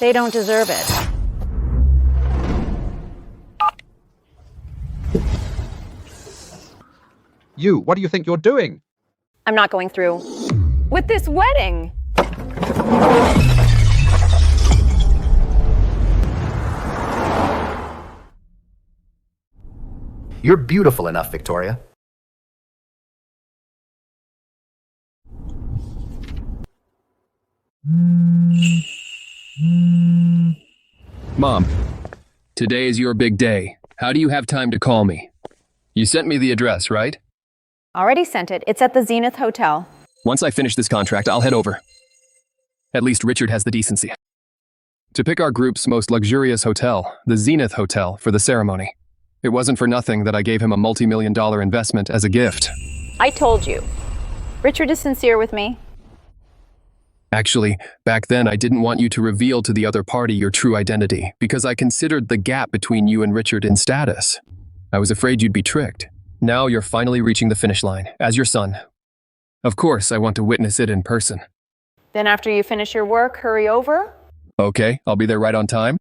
They don't deserve it. You, what do you think you're doing? I'm not going through with this wedding. You're beautiful enough, Victoria. Mom, today is your big day. How do you have time to call me? You sent me the address, right? Already sent it. It's at the Zenith Hotel. Once I finish this contract, I'll head over. At least Richard has the decency to pick our group's most luxurious hotel, the Zenith Hotel, for the ceremony. It wasn't for nothing that I gave him a multi-million-dollar investment as a gift. I told you. Richard is sincere with me. Actually, back then I didn't want you to reveal to the other party your true identity because I considered the gap between you and Richard in status. I was afraid you'd be tricked. Now you're finally reaching the finish line, as your son. Of course, I want to witness it in person. Then after you finish your work, hurry over. Okay, I'll be there right on time.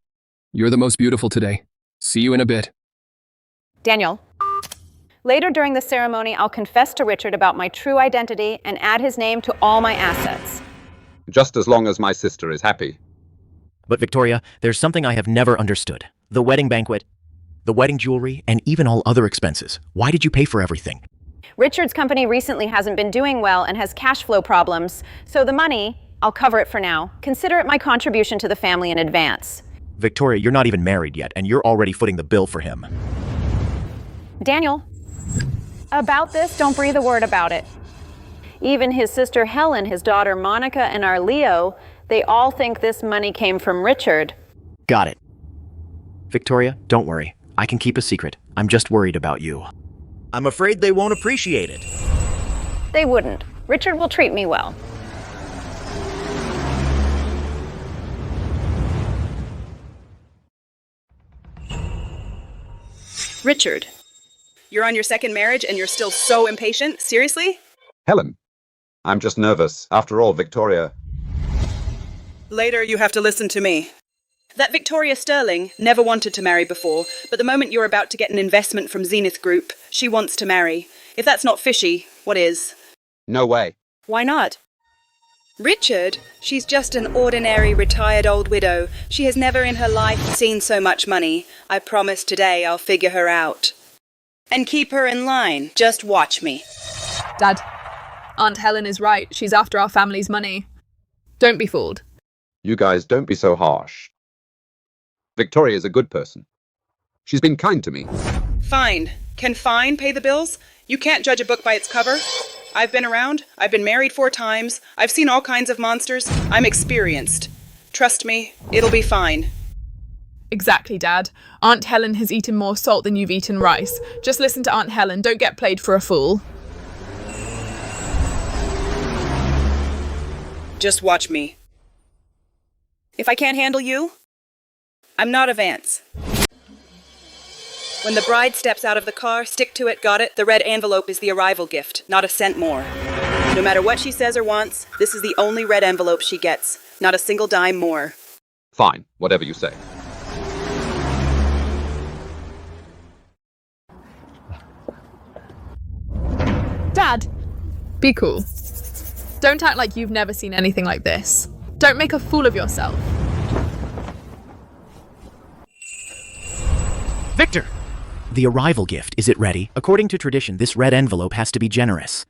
You're the most beautiful today. See you in a bit. Daniel, later during the ceremony, I'll confess to Richard about my true identity and add his name to all my assets. Just as long as my sister is happy. But Victoria, there's something I have never understood. The wedding banquet, the wedding jewelry, and even all other expenses. Why did you pay for everything? Richard's company recently hasn't been doing well and has cash flow problems, so the money, I'll cover it for now. Consider it my contribution to the family in advance. Victoria, you're not even married yet, and you're already footing the bill for him. Daniel, about this, don't breathe a word about it. Even his sister Helen, his daughter Monica, and our Leo, they all think this money came from Richard. Got it. Victoria, don't worry. I can keep a secret. I'm just worried about you. I'm afraid they won't appreciate it. They wouldn't. Richard will treat me well. Richard, you're on your second marriage and you're still so impatient? Seriously? Helen, I'm just nervous. After all, Victoria... Later, you have to listen to me. That Victoria Sterling never wanted to marry before, but the moment you're about to get an investment from Zenith Group, she wants to marry. If that's not fishy, what is? No way. Why not? Richard, she's just an ordinary retired old widow. She has never in her life seen so much money. I promise today I'll figure her out. And keep her in line. Just watch me. Dad, Aunt Helen is right. She's after our family's money. Don't be fooled. You guys, don't be so harsh. Victoria's a good person. She's been kind to me. Fine. Can fine pay the bills? You can't judge a book by its cover. I've been around. I've been married 4 times. I've seen all kinds of monsters. I'm experienced. Trust me, it'll be fine. Exactly, Dad. Aunt Helen has eaten more salt than you've eaten rice. Just listen to Aunt Helen. Don't get played for a fool. Just watch me. If I can't handle you, I'm not a Vance. When the bride steps out of the car, stick to it, got it? The red envelope is the arrival gift, not a cent more. No matter what she says or wants, this is the only red envelope she gets. Not a single dime more. Fine, whatever you say. Dad, be cool. Don't act like you've never seen anything like this. Don't make a fool of yourself. Victor! The arrival gift, is it ready? According to tradition, this red envelope has to be generous.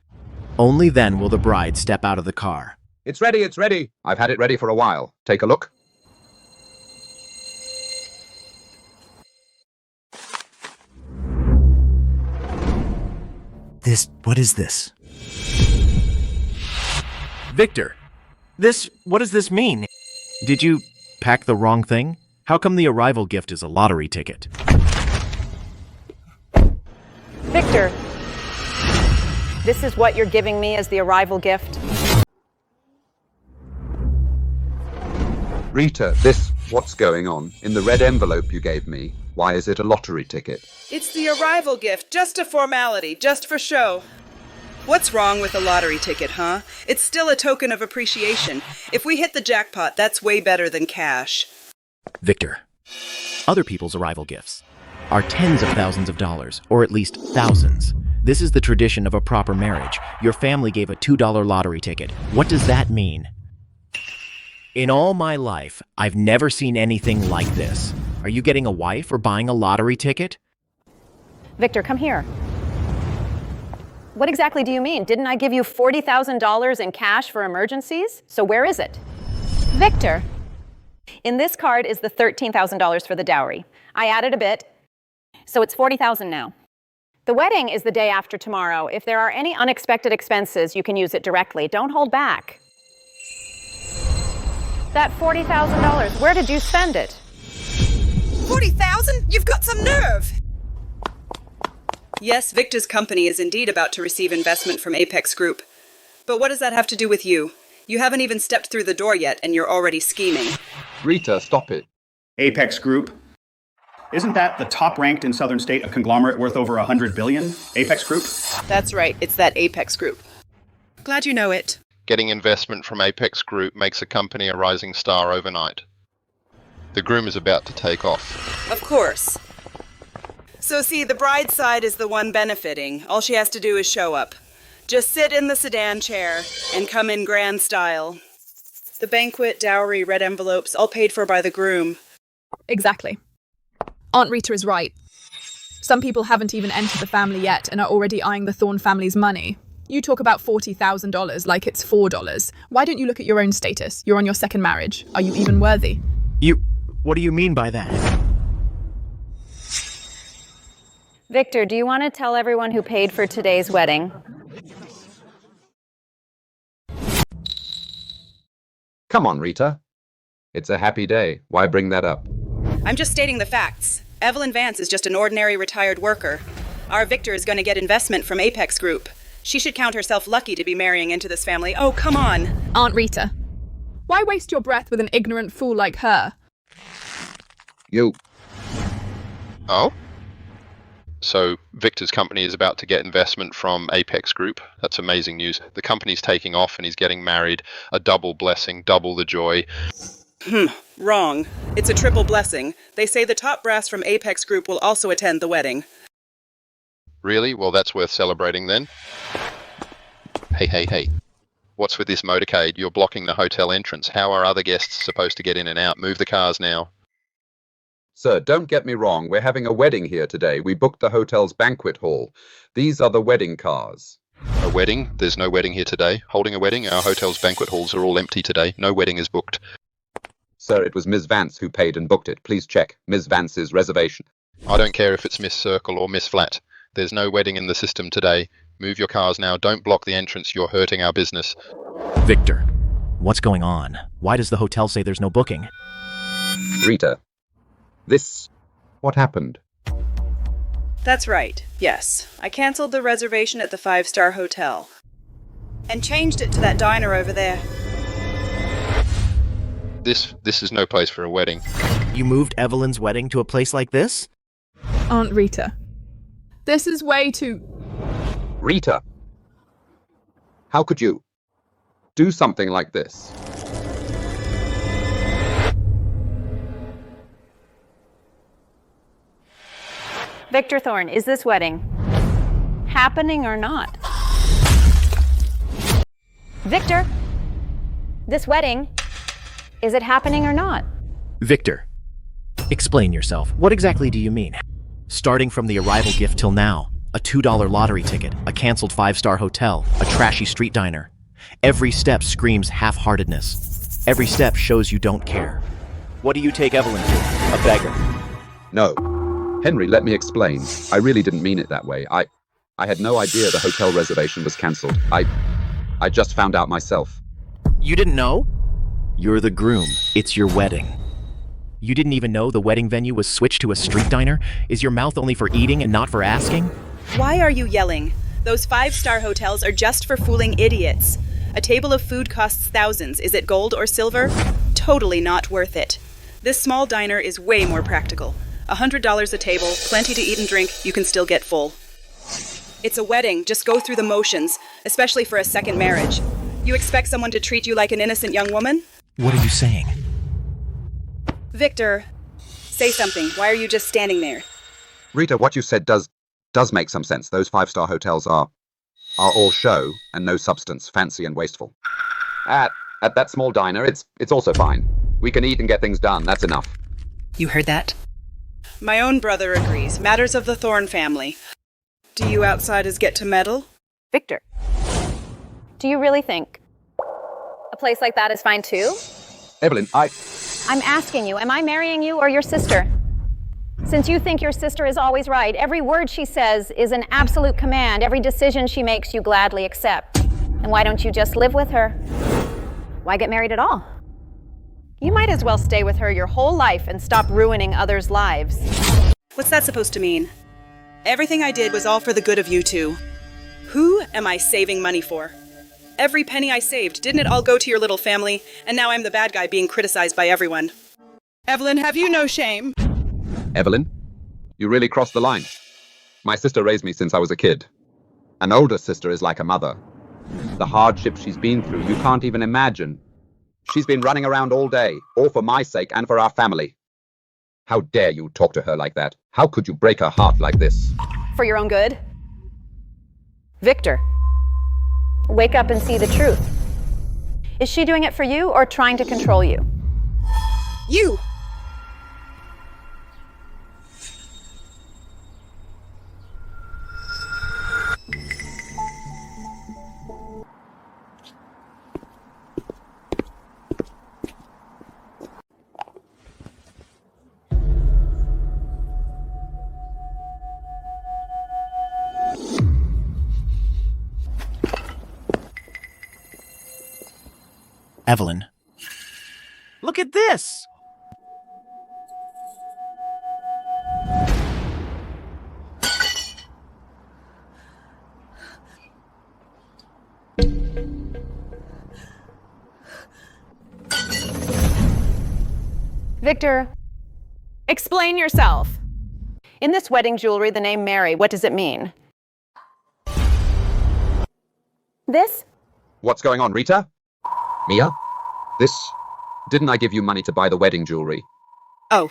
Only then will the bride step out of the car. It's ready, it's ready. I've had it ready for a while. Take a look. What is this? Victor! What does this mean? Did you pack the wrong thing? How come the arrival gift is a lottery ticket? Victor, this is what you're giving me as the arrival gift? Rita, what's going on? In the red envelope you gave me, why is it a lottery ticket? It's the arrival gift, just a formality, just for show. What's wrong with a lottery ticket, huh? It's still a token of appreciation. If we hit the jackpot, that's way better than cash. Victor, other people's arrival gifts are tens of thousands of dollars, or at least thousands. This is the tradition of a proper marriage. Your family gave a $2 lottery ticket. What does that mean? In all my life, I've never seen anything like this. Are you getting a wife or buying a lottery ticket? Victor, come here. What exactly do you mean? Didn't I give you $40,000 in cash for emergencies? So where is it? Victor. In this card is the $13,000 for the dowry. I added a bit, so it's $40,000 now. The wedding is the day after tomorrow. If there are any unexpected expenses, you can use it directly. Don't hold back. That $40,000, where did you spend it? 40,000? You've got some nerve! Yes, Victor's company is indeed about to receive investment from Apex Group. But what does that have to do with you? You haven't even stepped through the door yet, and you're already scheming. Rita, stop it. Apex Group. Isn't that the top-ranked in Southern State, a conglomerate worth over $100 billion? Apex Group? That's right, it's that Apex Group. Glad you know it. Getting investment from Apex Group makes a company a rising star overnight. The groom is about to take off. Of course. So see, the bride's side is the one benefiting. All she has to do is show up. Just sit in the sedan chair and come in grand style. The banquet, dowry, red envelopes, all paid for by the groom. Exactly. Aunt Rita is right. Some people haven't even entered the family yet and are already eyeing the Thorne family's money. You talk about $40,000 like it's $4. Why don't you look at your own status? You're on your second marriage. Are you even worthy? What do you mean by that? Victor, do you want to tell everyone who paid for today's wedding? Come on, Rita. It's a happy day. Why bring that up? I'm just stating the facts. Evelyn Vance is just an ordinary retired worker. Our Victor is going to get investment from Apex Group. She should count herself lucky to be marrying into this family. Oh, come on. Aunt Rita, why waste your breath with an ignorant fool like her? You. Oh? So Victor's company is about to get investment from Apex Group. That's amazing news. The company's taking off and he's getting married. A double blessing, double the joy. Wrong. It's a triple blessing. They say the top brass from Apex Group will also attend the wedding. Really? Well, that's worth celebrating then. Hey. What's with this motorcade? You're blocking the hotel entrance. How are other guests supposed to get in and out? Move the cars now. Sir, don't get me wrong. We're having a wedding here today. We booked the hotel's banquet hall. These are the wedding cars. A wedding? There's no wedding here today. Holding a wedding? Our hotel's banquet halls are all empty today. No wedding is booked. Sir, it was Ms. Vance who paid and booked it. Please check Ms. Vance's reservation. I don't care if it's Miss Circle or Miss Flat. There's no wedding in the system today. Move your cars now. Don't block the entrance. You're hurting our business. Victor, what's going on? Why does the hotel say there's no booking? Rita, what happened? That's right, yes. I canceled the reservation at the 5-star hotel. And changed it to that diner over there. This is no place for a wedding. You moved Evelyn's wedding to a place like this? Aunt Rita, this is way too... Rita! How could you do something like this? Victor Thorne, is this wedding happening or not? Victor, this wedding, is it happening or not? Victor, explain yourself. What exactly do you mean? Starting from the arrival gift till now, a $2 lottery ticket, a canceled 5-star hotel, a trashy street diner. Every step screams half-heartedness. Every step shows you don't care. What do you take Evelyn to? A beggar? No. Henry, let me explain. I really didn't mean it that way. I had no idea the hotel reservation was cancelled. I just found out myself. You didn't know? You're the groom. It's your wedding. You didn't even know the wedding venue was switched to a street diner? Is your mouth only for eating and not for asking? Why are you yelling? Those 5-star hotels are just for fooling idiots. A table of food costs thousands. Is it gold or silver? Totally not worth it. This small diner is way more practical. $100 a table, plenty to eat and drink, you can still get full. It's a wedding, just go through the motions, especially for a second marriage. You expect someone to treat you like an innocent young woman? What are you saying? Victor, say something. Why are you just standing there? Rita, what you said does make some sense. Those five-star hotels are all show and no substance, fancy and wasteful. At that small diner, it's also fine. We can eat and get things done. That's enough. You heard that? My own brother agrees. Matters of the Thorne family. Do you outsiders get to meddle? Victor, do you really think a place like that is fine too? Evelyn, I'm asking you, am I marrying you or your sister? Since you think your sister is always right, every word she says is an absolute command. Every decision she makes you gladly accept. And why don't you just live with her? Why get married at all? You might as well stay with her your whole life and stop ruining others' lives. What's that supposed to mean? Everything I did was all for the good of you two. Who am I saving money for? Every penny I saved, didn't it all go to your little family? And now I'm the bad guy being criticized by everyone. Evelyn, have you no shame? Evelyn, you really crossed the line. My sister raised me since I was a kid. An older sister is like a mother. The hardship she's been through, you can't even imagine. She's been running around all day, all for my sake and for our family. How dare you talk to her like that? How could you break her heart like this? For your own good? Victor, wake up and see the truth. Is she doing it for you or trying to control you? You! Evelyn. Look at this! Victor, explain yourself. In this wedding jewelry, the name Mary, what does it mean? This? What's going on, Rita? Mia? Didn't I give you money to buy the wedding jewelry? Oh,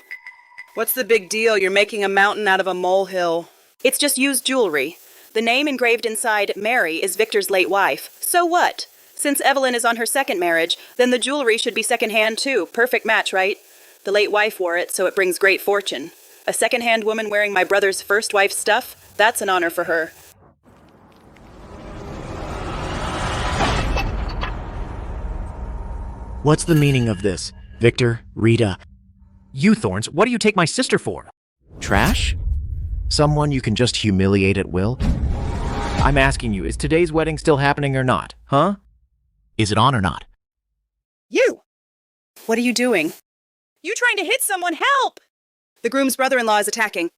what's the big deal? You're making a mountain out of a molehill. It's just used jewelry. The name engraved inside Mary is Victor's late wife. So what? Since Evelyn is on her second marriage, then the jewelry should be secondhand too. Perfect match, right? The late wife wore it, so it brings great fortune. A secondhand woman wearing my brother's first wife's stuff? That's an honor for her. What's the meaning of this? Victor, Rita. You Thorns, what do you take my sister for? Trash? Someone you can just humiliate at will? I'm asking you, is today's wedding still happening or not? Huh? Is it on or not? You! What are you doing? You trying to hit someone? Help! The groom's brother-in-law is attacking.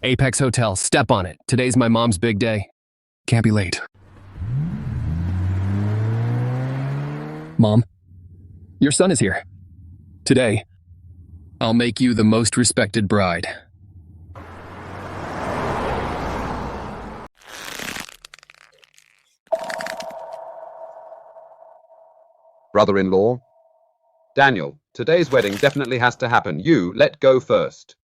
Apex Hotel, step on it. Today's my mom's big day. Can't be late. Mom, your son is here. Today, I'll make you the most respected bride. Brother-in-law? Daniel, today's wedding definitely has to happen. You, let go first.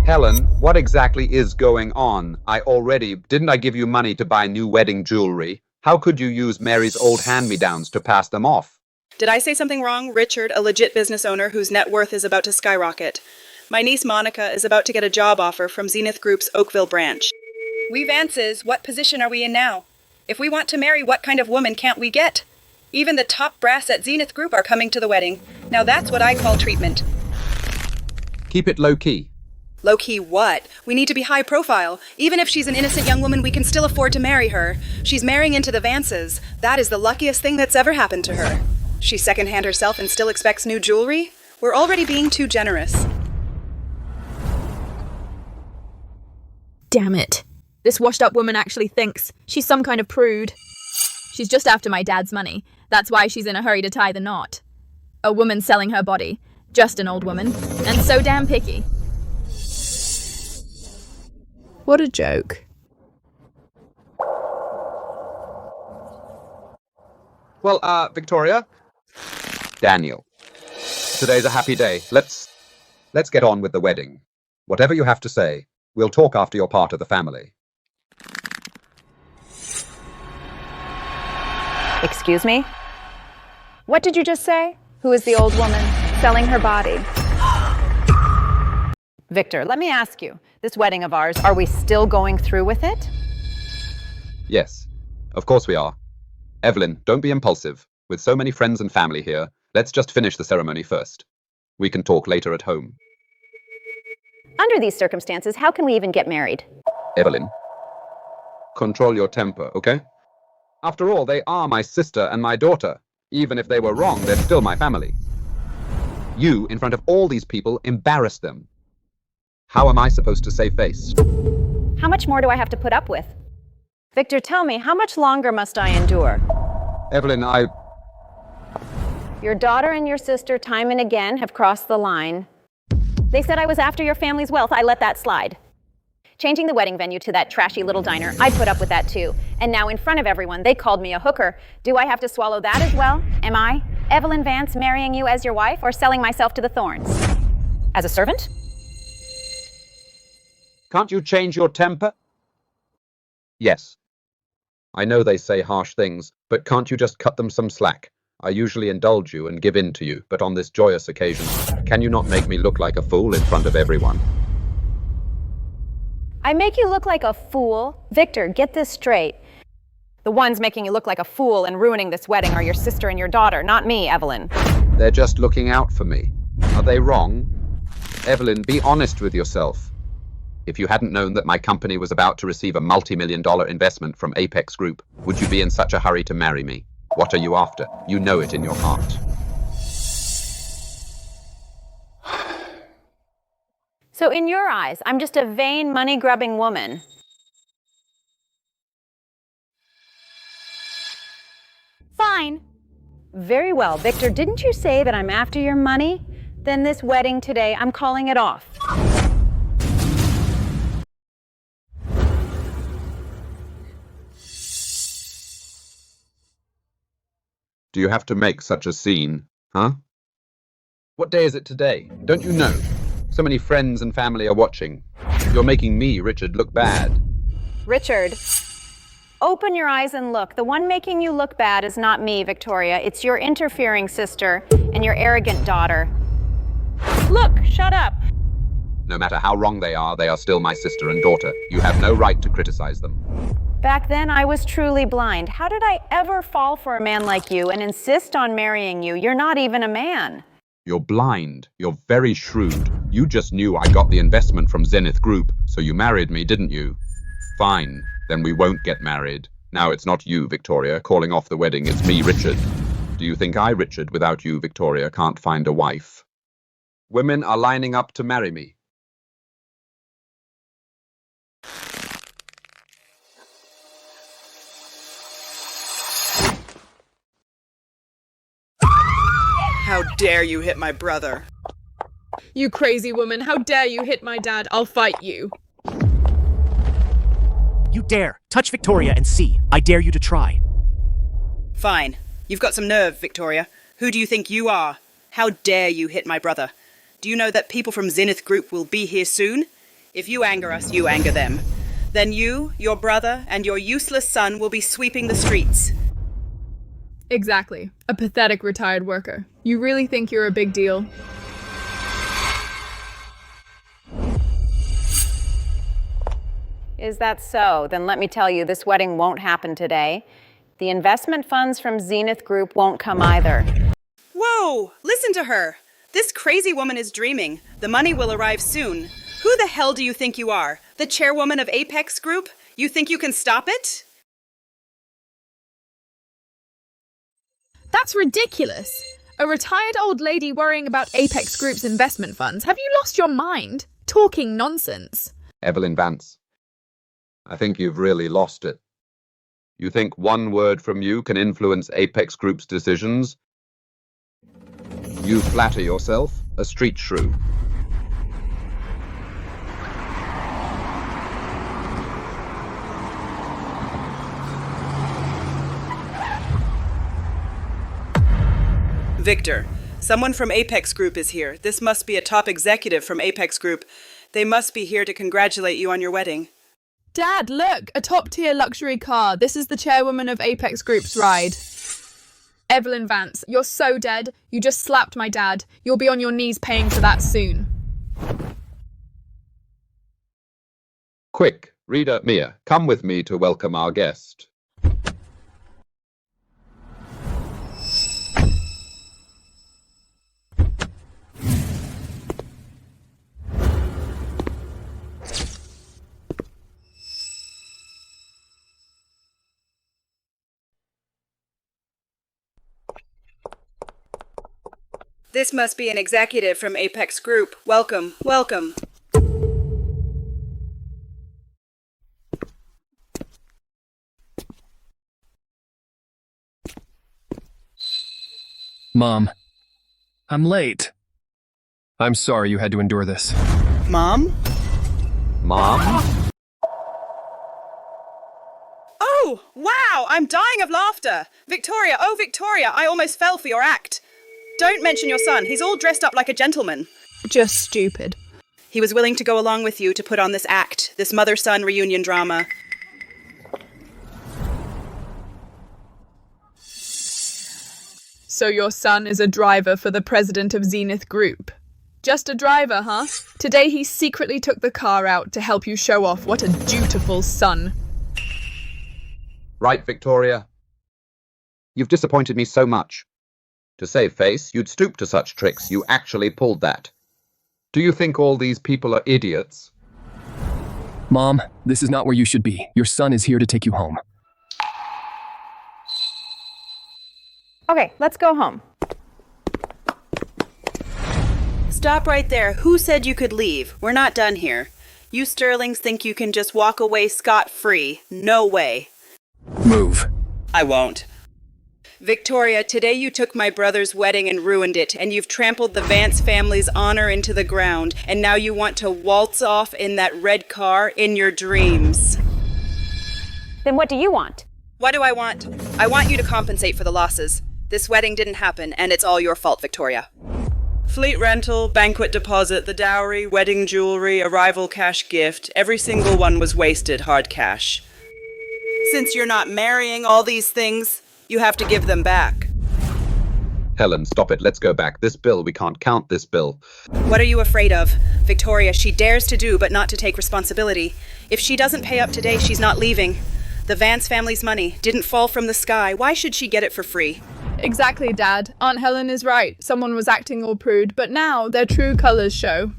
Helen, what exactly is going on? Didn't I give you money to buy new wedding jewelry? How could you use Mary's old hand-me-downs to pass them off? Did I say something wrong? Richard, a legit business owner whose net worth is about to skyrocket. My niece Monica is about to get a job offer from Zenith Group's Oakville branch. We Vances, what position are we in now? If we want to marry, what kind of woman can't we get? Even the top brass at Zenith Group are coming to the wedding. Now that's what I call treatment. Keep it low-key. Low-key what? We need to be high profile. Even if she's an innocent young woman, we can still afford to marry her. She's marrying into the Vances. That is the luckiest thing that's ever happened to her. She's secondhand herself and still expects new jewelry? We're already being too generous. Damn it. This washed-up woman actually thinks she's some kind of prude. She's just after my dad's money. That's why she's in a hurry to tie the knot. A woman selling her body. Just an old woman. And so damn picky. What a joke. Well, Victoria? Daniel. Today's a happy day. Let's get on with the wedding. Whatever you have to say, we'll talk after you're part of the family. Excuse me? What did you just say? Who is the old woman selling her body? Victor, let me ask you, this wedding of ours, are we still going through with it? Yes, of course we are. Evelyn, don't be impulsive. With so many friends and family here, let's just finish the ceremony first. We can talk later at home. Under these circumstances, how can we even get married? Evelyn, control your temper, okay? After all, they are my sister and my daughter. Even if they were wrong, they're still my family. You, in front of all these people, embarrassed them. How am I supposed to save face? How much more do I have to put up with? Victor, tell me, how much longer must I endure? Evelyn, Your daughter and your sister, time and again, have crossed the line. They said I was after your family's wealth. I let that slide. Changing the wedding venue to that trashy little diner, I put up with that too. And now in front of everyone, they called me a hooker. Do I have to swallow that as well? Am I, Evelyn Vance, marrying you as your wife or selling myself to the thorns? As a servant? Can't you change your temper? Yes. I know they say harsh things, but can't you just cut them some slack? I usually indulge you and give in to you, but on this joyous occasion, can you not make me look like a fool in front of everyone? I make you look like a fool? Victor, get this straight. The ones making you look like a fool and ruining this wedding are your sister and your daughter, not me, Evelyn. They're just looking out for me. Are they wrong? Evelyn, be honest with yourself. If you hadn't known that my company was about to receive a multi-million-dollar investment from Apex Group, would you be in such a hurry to marry me? What are you after? You know it in your heart. So in your eyes, I'm just a vain, money-grubbing woman. Fine. Very well. Victor, didn't you say that I'm after your money? Then this wedding today, I'm calling it off. Do you have to make such a scene, huh? What day is it today? Don't you know? So many friends and family are watching. You're making me, Richard, look bad. Richard, open your eyes and look. The one making you look bad is not me, Victoria. It's your interfering sister and your arrogant daughter. Look, shut up. No matter how wrong they are still my sister and daughter. You have no right to criticize them. Back then, I was truly blind. How did I ever fall for a man like you and insist on marrying you? You're not even a man. You're blind. You're very shrewd. You just knew I got the investment from Zenith Group, so you married me, didn't you? Fine, then we won't get married. Now it's not you, Victoria, calling off the wedding. It's me, Richard. Do you think I, Richard, without you, Victoria, can't find a wife? Women are lining up to marry me. How dare you hit my brother? You crazy woman, how dare you hit my dad? I'll fight you. You dare touch Victoria and see. I dare you to try. Fine. You've got some nerve, Victoria. Who do you think you are? How dare you hit my brother? Do you know that people from Zenith Group will be here soon? If you anger us, you anger them. Then you, your brother, and your useless son will be sweeping the streets. Exactly. A pathetic retired worker. You really think you're a big deal? Is that so? Then let me tell you, this wedding won't happen today. The investment funds from Zenith Group won't come either. Whoa! Listen to her! This crazy woman is dreaming. The money will arrive soon. Who the hell do you think you are? The chairwoman of Apex Group? You think you can stop it? That's ridiculous. A retired old lady worrying about Apex Group's investment funds. Have you lost your mind? Talking nonsense. Evelyn Vance, I think you've really lost it. You think one word from you can influence Apex Group's decisions? You flatter yourself, a street shrew. Victor, someone from Apex Group is here. This must be a top executive from Apex Group. They must be here to congratulate you on your wedding. Dad, look, a top-tier luxury car. This is the chairwoman of Apex Group's ride. Evelyn Vance, you're so dead. You just slapped my dad. You'll be on your knees paying for that soon. Quick, Rita, Mia, come with me to welcome our guest. This must be an executive from Apex Group. Welcome, welcome. Mom, I'm late. I'm sorry you had to endure this. Mom? Mom? Oh, wow! I'm dying of laughter! Victoria, oh Victoria, I almost fell for your act. Don't mention your son. He's all dressed up like a gentleman. Just stupid. He was willing to go along with you to put on this act, this mother-son reunion drama. So your son is a driver for the president of Zenith Group. Just a driver, huh? Today he secretly took the car out to help you show off what a dutiful son. Right, Victoria? You've disappointed me so much. To save face, you'd stoop to such tricks. You actually pulled that. Do you think all these people are idiots? Mom, this is not where you should be. Your son is here to take you home. Okay, let's go home. Stop right there. Who said you could leave? We're not done here. You Sterlings think you can just walk away scot-free. No way. Move. I won't. Victoria, today you took my brother's wedding and ruined it, and you've trampled the Vance family's honor into the ground, and now you want to waltz off in that red car in your dreams. Then what do you want? What do I want? I want you to compensate for the losses. This wedding didn't happen, and it's all your fault, Victoria. Fleet rental, banquet deposit, the dowry, wedding jewelry, arrival cash gift, every single one was wasted hard cash. Since you're not marrying all these things, you have to give them back. Helen, stop it. Let's go back. This bill, we can't count this bill. What are you afraid of? Victoria, she dares to do but not to take responsibility. If she doesn't pay up today, she's not leaving. The Vance family's money didn't fall from the sky. Why should she get it for free? Exactly, Dad. Aunt Helen is right. Someone was acting all prude, but now their true colors show.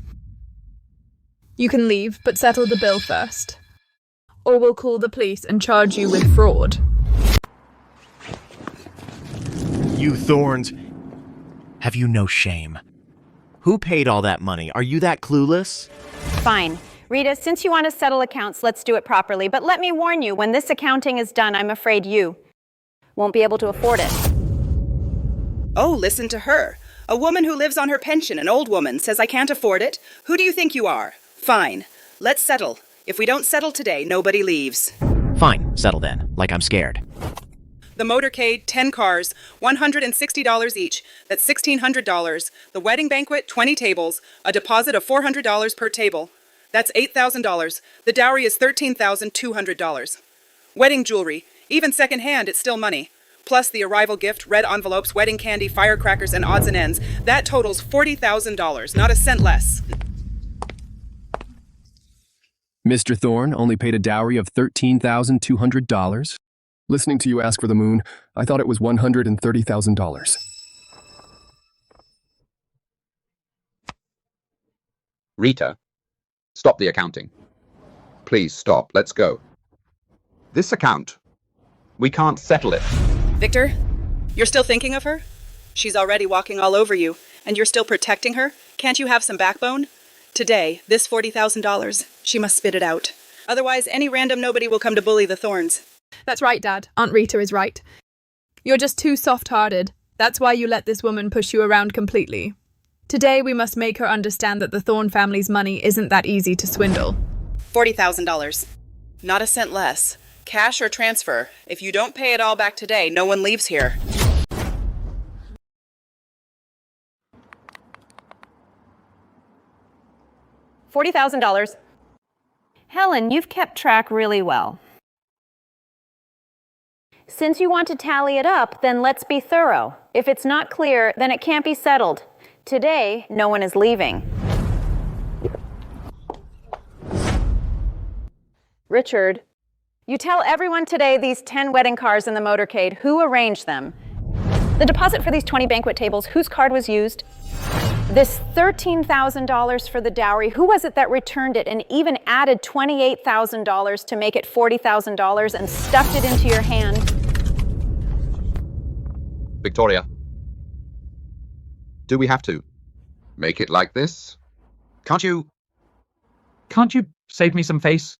You can leave, but settle the bill first. Or we'll call the police and charge you with fraud. You Thorns. Have you no shame? Who paid all that money? Are you that clueless? Fine. Rita, since you want to settle accounts, let's do it properly. But let me warn you, when this accounting is done, I'm afraid you won't be able to afford it. Oh, listen to her. A woman who lives on her pension, an old woman, says I can't afford it. Who do you think you are? Fine. Let's settle. If we don't settle today, nobody leaves. Fine, settle then, like I'm scared. The motorcade, 10 cars, $160 each. That's $1,600. The wedding banquet, 20 tables. A deposit of $400 per table. That's $8,000. The dowry is $13,200. Wedding jewelry, even secondhand, it's still money. Plus the arrival gift, red envelopes, wedding candy, firecrackers, and odds and ends. That totals $40,000, not a cent less. Mr. Thorne only paid a dowry of $13,200. Listening to you ask for the moon, I thought it was $130,000. Rita, stop the accounting. Please stop. Let's go. This account, we can't settle it. Victor, you're still thinking of her? She's already walking all over you, and you're still protecting her? Can't you have some backbone? Today, this $40,000, she must spit it out. Otherwise, any random nobody will come to bully the Thorns. That's right, Dad. Aunt Rita is right. You're just too soft-hearted. That's why you let this woman push you around completely. Today, we must make her understand that the Thorne family's money isn't that easy to swindle. $40,000. Not a cent less. Cash or transfer. If you don't pay it all back today, no one leaves here. $40,000. Helen, you've kept track really well. Since you want to tally it up, then let's be thorough. If it's not clear, then it can't be settled. Today, no one is leaving. Richard, you tell everyone today these 10 wedding cars in the motorcade, who arranged them? The deposit for these 20 banquet tables, whose card was used? This $13,000 for the dowry, who was it that returned it and even added $28,000 to make it $40,000 and stuffed it into your hand? Victoria, do we have to make it like this? Can't you save me some face?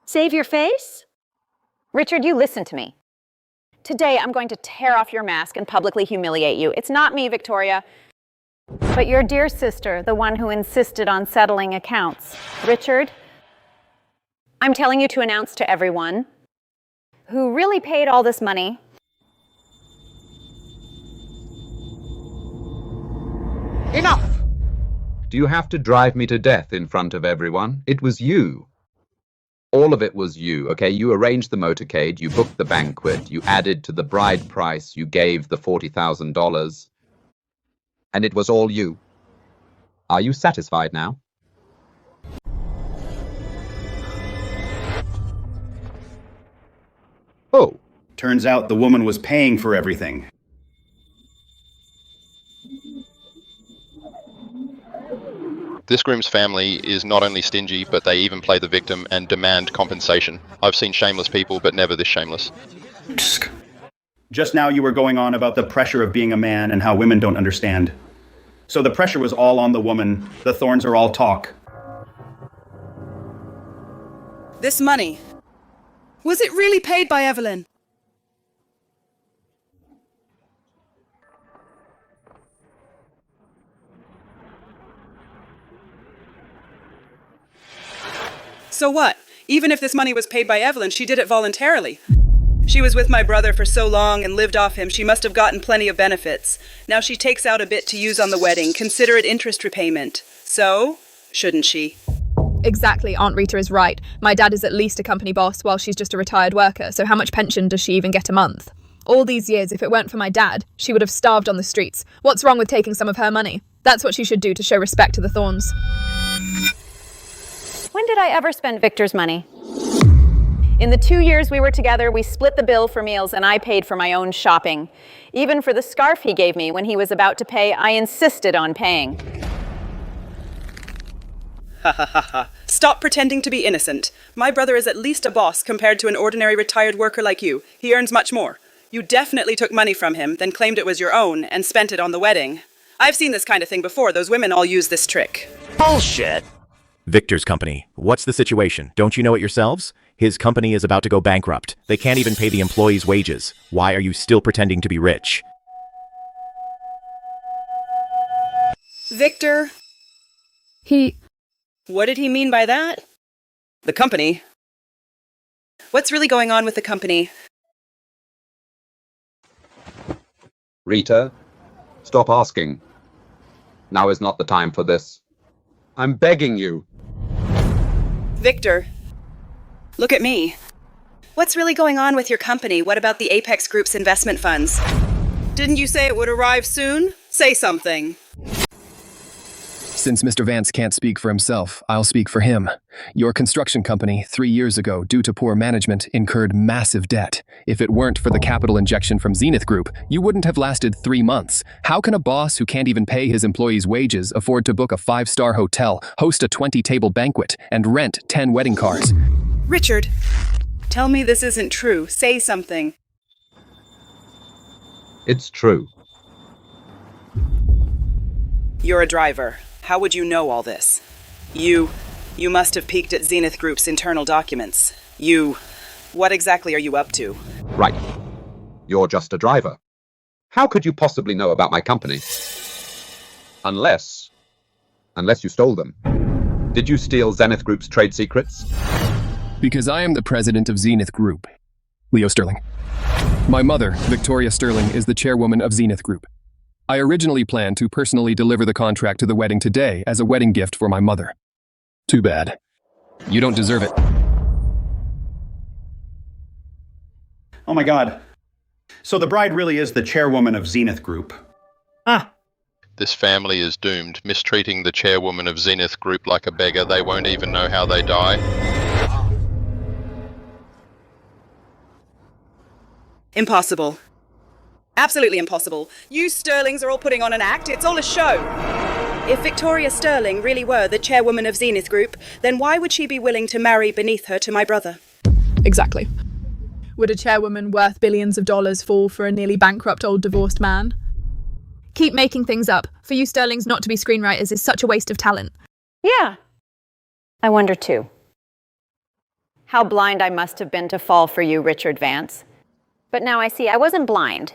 Save your face? Richard, you listen to me. Today, I'm going to tear off your mask and publicly humiliate you. It's not me, Victoria, but your dear sister, the one who insisted on settling accounts. Richard, I'm telling you to announce to everyone who really paid all this money. Enough! Do you have to drive me to death in front of everyone? It was you. All of it was you, okay? You arranged the motorcade, you booked the banquet, you added to the bride price, you gave the $40,000. And it was all you. Are you satisfied now? Oh. Turns out the woman was paying for everything. This groom's family is not only stingy, but they even play the victim and demand compensation. I've seen shameless people, but never this shameless. Just now you were going on about the pressure of being a man and how women don't understand. So the pressure was all on the woman. The Thornes are all talk. This money. Was it really paid by Evelyn? So what? Even if this money was paid by Evelyn, she did it voluntarily. She was with my brother for so long and lived off him, she must have gotten plenty of benefits. Now she takes out a bit to use on the wedding. Consider it interest repayment. So, shouldn't she? Exactly, Aunt Rita is right. My dad is at least a company boss while she's just a retired worker, so how much pension does she even get a month? All these years, if it weren't for my dad, she would have starved on the streets. What's wrong with taking some of her money? That's what she should do to show respect to the Thornes. When did I ever spend Victor's money? In the 2 years we were together, we split the bill for meals and I paid for my own shopping. Even for the scarf he gave me when he was about to pay, I insisted on paying. Ha ha ha ha. Stop pretending to be innocent. My brother is at least a boss compared to an ordinary retired worker like you. He earns much more. You definitely took money from him, then claimed it was your own and spent it on the wedding. I've seen this kind of thing before. Those women all use this trick. Bullshit! Victor's company. What's the situation? Don't you know it yourselves? His company is about to go bankrupt. They can't even pay the employees' wages. Why are you still pretending to be rich? Victor? What did he mean by that? The company? What's really going on with the company? Rita, stop asking. Now is not the time for this. I'm begging you. Victor, look at me. What's really going on with your company? What about the Apex Group's investment funds? Didn't you say it would arrive soon? Say something. Since Mr. Vance can't speak for himself, I'll speak for him. Your construction company, 3 years ago, due to poor management, incurred massive debt. If it weren't for the capital injection from Zenith Group, you wouldn't have lasted 3 months. How can a boss who can't even pay his employees' wages afford to book a 5-star hotel, host a 20-table banquet, and rent 10 wedding cars? Richard, tell me this isn't true. Say something. It's true. You're a driver. How would you know all this? You You must have peeked at Zenith Group's internal documents. What exactly are you up to? Right. You're just a driver. How could you possibly know about my company? Unless you stole them. Did you steal Zenith Group's trade secrets? Because I am the president of Zenith Group, Leo Sterling. My mother, Victoria Sterling, is the chairwoman of Zenith Group. I originally planned to personally deliver the contract to the wedding today as a wedding gift for my mother. Too bad. You don't deserve it. Oh my God. So the bride really is the chairwoman of Zenith Group. This family is doomed, mistreating the chairwoman of Zenith Group like a beggar. They won't even know how they die. Impossible. Absolutely impossible. You Sterlings are all putting on an act. It's all a show. If Victoria Sterling really were the chairwoman of Zenith Group, then why would she be willing to marry beneath her to my brother? Exactly. Would a chairwoman worth billions of dollars fall for a nearly bankrupt old divorced man? Keep making things up. For you Sterlings not to be screenwriters is such a waste of talent. Yeah. I wonder too. How blind I must have been to fall for you, Richard Vance. But now I see I wasn't blind.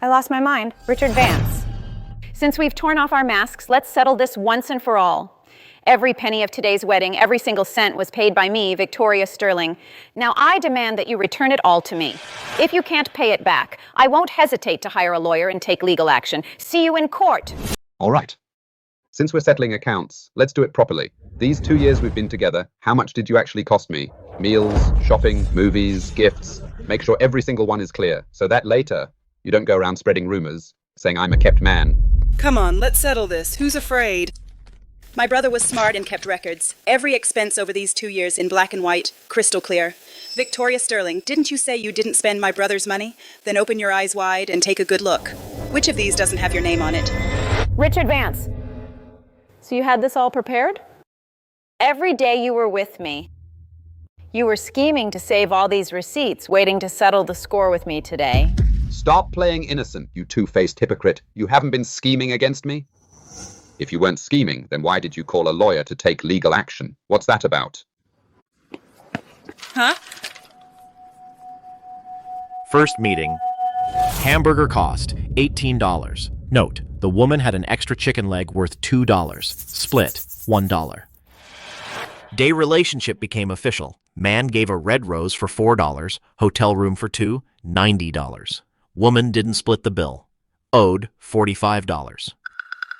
I lost my mind. Richard Vance. Since we've torn off our masks, let's settle this once and for all. Every penny of today's wedding, every single cent was paid by me, Victoria Sterling. Now I demand that you return it all to me. If you can't pay it back, I won't hesitate to hire a lawyer and take legal action. See you in court. All right. Since we're settling accounts, let's do it properly. These 2 years we've been together, how much did you actually cost me? Meals, shopping, movies, gifts. Make sure every single one is clear, so that later you don't go around spreading rumors, saying I'm a kept man. Come on, let's settle this. Who's afraid? My brother was smart and kept records. Every expense over these 2 years in black and white, crystal clear. Victoria Sterling, didn't you say you didn't spend my brother's money? Then open your eyes wide and take a good look. Which of these doesn't have your name on it? Richard Vance. So you had this all prepared? Every day you were with me. You were scheming to save all these receipts, waiting to settle the score with me today. Stop playing innocent, you two-faced hypocrite. You haven't been scheming against me? If you weren't scheming, then why did you call a lawyer to take legal action? What's that about? Huh? First meeting. Hamburger cost $18. Note, the woman had an extra chicken leg worth $2. Split, $1. Day relationship became official. Man gave a red rose for $4. Hotel room for two, $90. Woman didn't split the bill. Owed $45.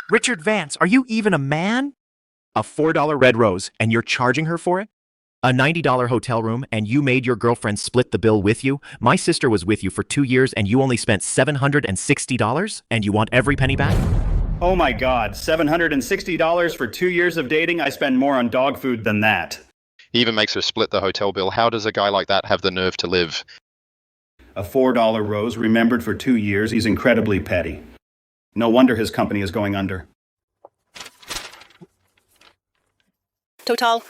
Richard Vance, are you even a man? A $4 red rose, and you're charging her for it? A $90 hotel room, and you made your girlfriend split the bill with you? My sister was with you for 2 years, and you only spent $760, and you want every penny back? Oh my God, $760 for 2 years of dating? I spend more on dog food than that. He even makes her split the hotel bill. How does a guy like that have the nerve to live? A $4 rose remembered for 2 years. He's incredibly petty. No wonder his company is going under. Total.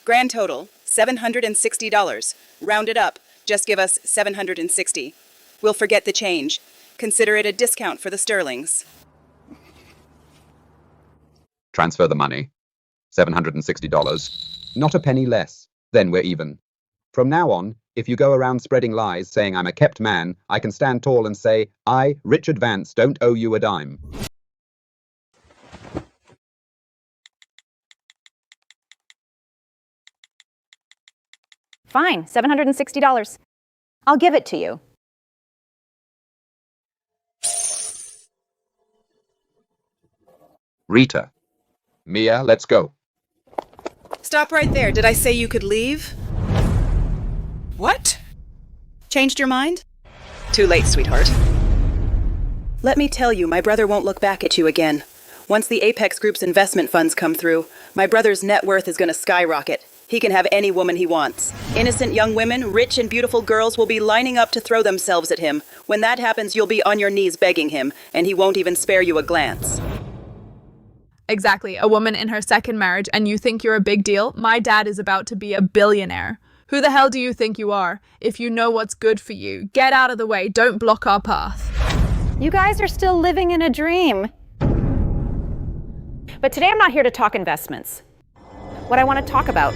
Grand total, $760. Round it up. Just give us $760. We'll forget the change. Consider it a discount for the Sterlings. Transfer the money. $760. Not a penny less. Then we're even. From now on, if you go around spreading lies saying I'm a kept man, I can stand tall and say, I, Richard Vance, don't owe you a dime. Fine, $760. I'll give it to you. Rita. Mia, let's go. Stop right there. Did I say you could leave? What? Changed your mind? Too late, sweetheart. Let me tell you, my brother won't look back at you again. Once the Apex Group's investment funds come through, my brother's net worth is going to skyrocket. He can have any woman he wants. Innocent young women, rich and beautiful girls will be lining up to throw themselves at him. When that happens, you'll be on your knees begging him, and he won't even spare you a glance. Exactly. A woman in her second marriage, and you think you're a big deal? My dad is about to be a billionaire. Who the hell do you think you are? If you know what's good for you, get out of the way. Don't block our path. You guys are still living in a dream. But today I'm not here to talk investments. What I want to talk about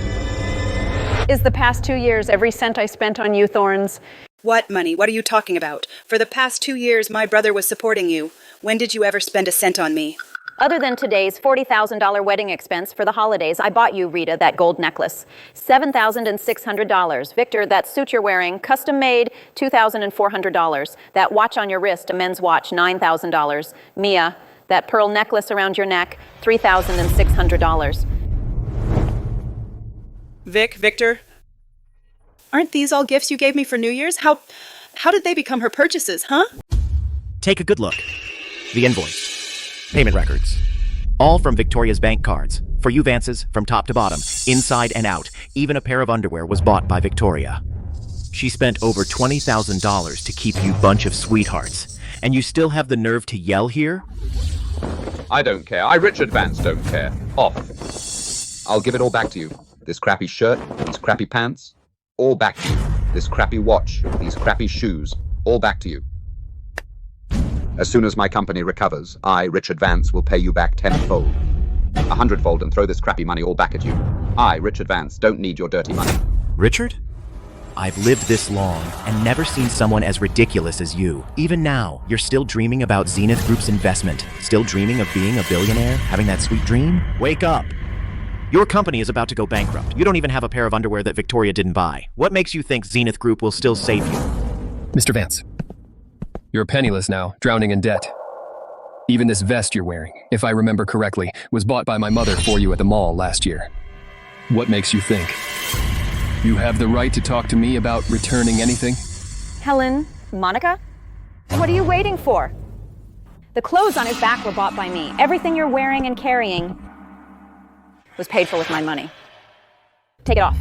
is the past 2 years, every cent I spent on you, Thorns. What money? What are you talking about? For the past 2 years, my brother was supporting you. When did you ever spend a cent on me? Other than today's $40,000 wedding expense for the holidays, I bought you, Rita, that gold necklace. $7,600. Victor, that suit you're wearing, custom made, $2,400. That watch on your wrist, a men's watch, $9,000. Mia, that pearl necklace around your neck, $3,600. Victor, aren't these all gifts you gave me for New Year's? How did they become her purchases, huh? Take a good look. The invoice. Payment records. All from Victoria's bank cards. For you, Vances, from top to bottom, inside and out. Even a pair of underwear was bought by Victoria. She spent over $20,000 to keep you bunch of sweethearts. And you still have the nerve to yell here? I don't care. I, Richard Vance, don't care. Off. I'll give it all back to you. This crappy shirt, these crappy pants, all back to you. This crappy watch, these crappy shoes, all back to you. As soon as my company recovers, I, Richard Vance, will pay you back 10-fold. 100-fold, and throw this crappy money all back at you. I, Richard Vance, don't need your dirty money. Richard? I've lived this long and never seen someone as ridiculous as you. Even now, you're still dreaming about Zenith Group's investment. Still dreaming of being a billionaire, having that sweet dream? Wake up! Your company is about to go bankrupt. You don't even have a pair of underwear that Victoria didn't buy. What makes you think Zenith Group will still save you? Mr. Vance, you're penniless now, drowning in debt. Even this vest you're wearing, if I remember correctly, was bought by my mother for you at the mall last year. What makes you think you have the right to talk to me about returning anything? Helen, Monica, what are you waiting for? The clothes on his back were bought by me. Everything you're wearing and carrying was paid for with my money. Take it off.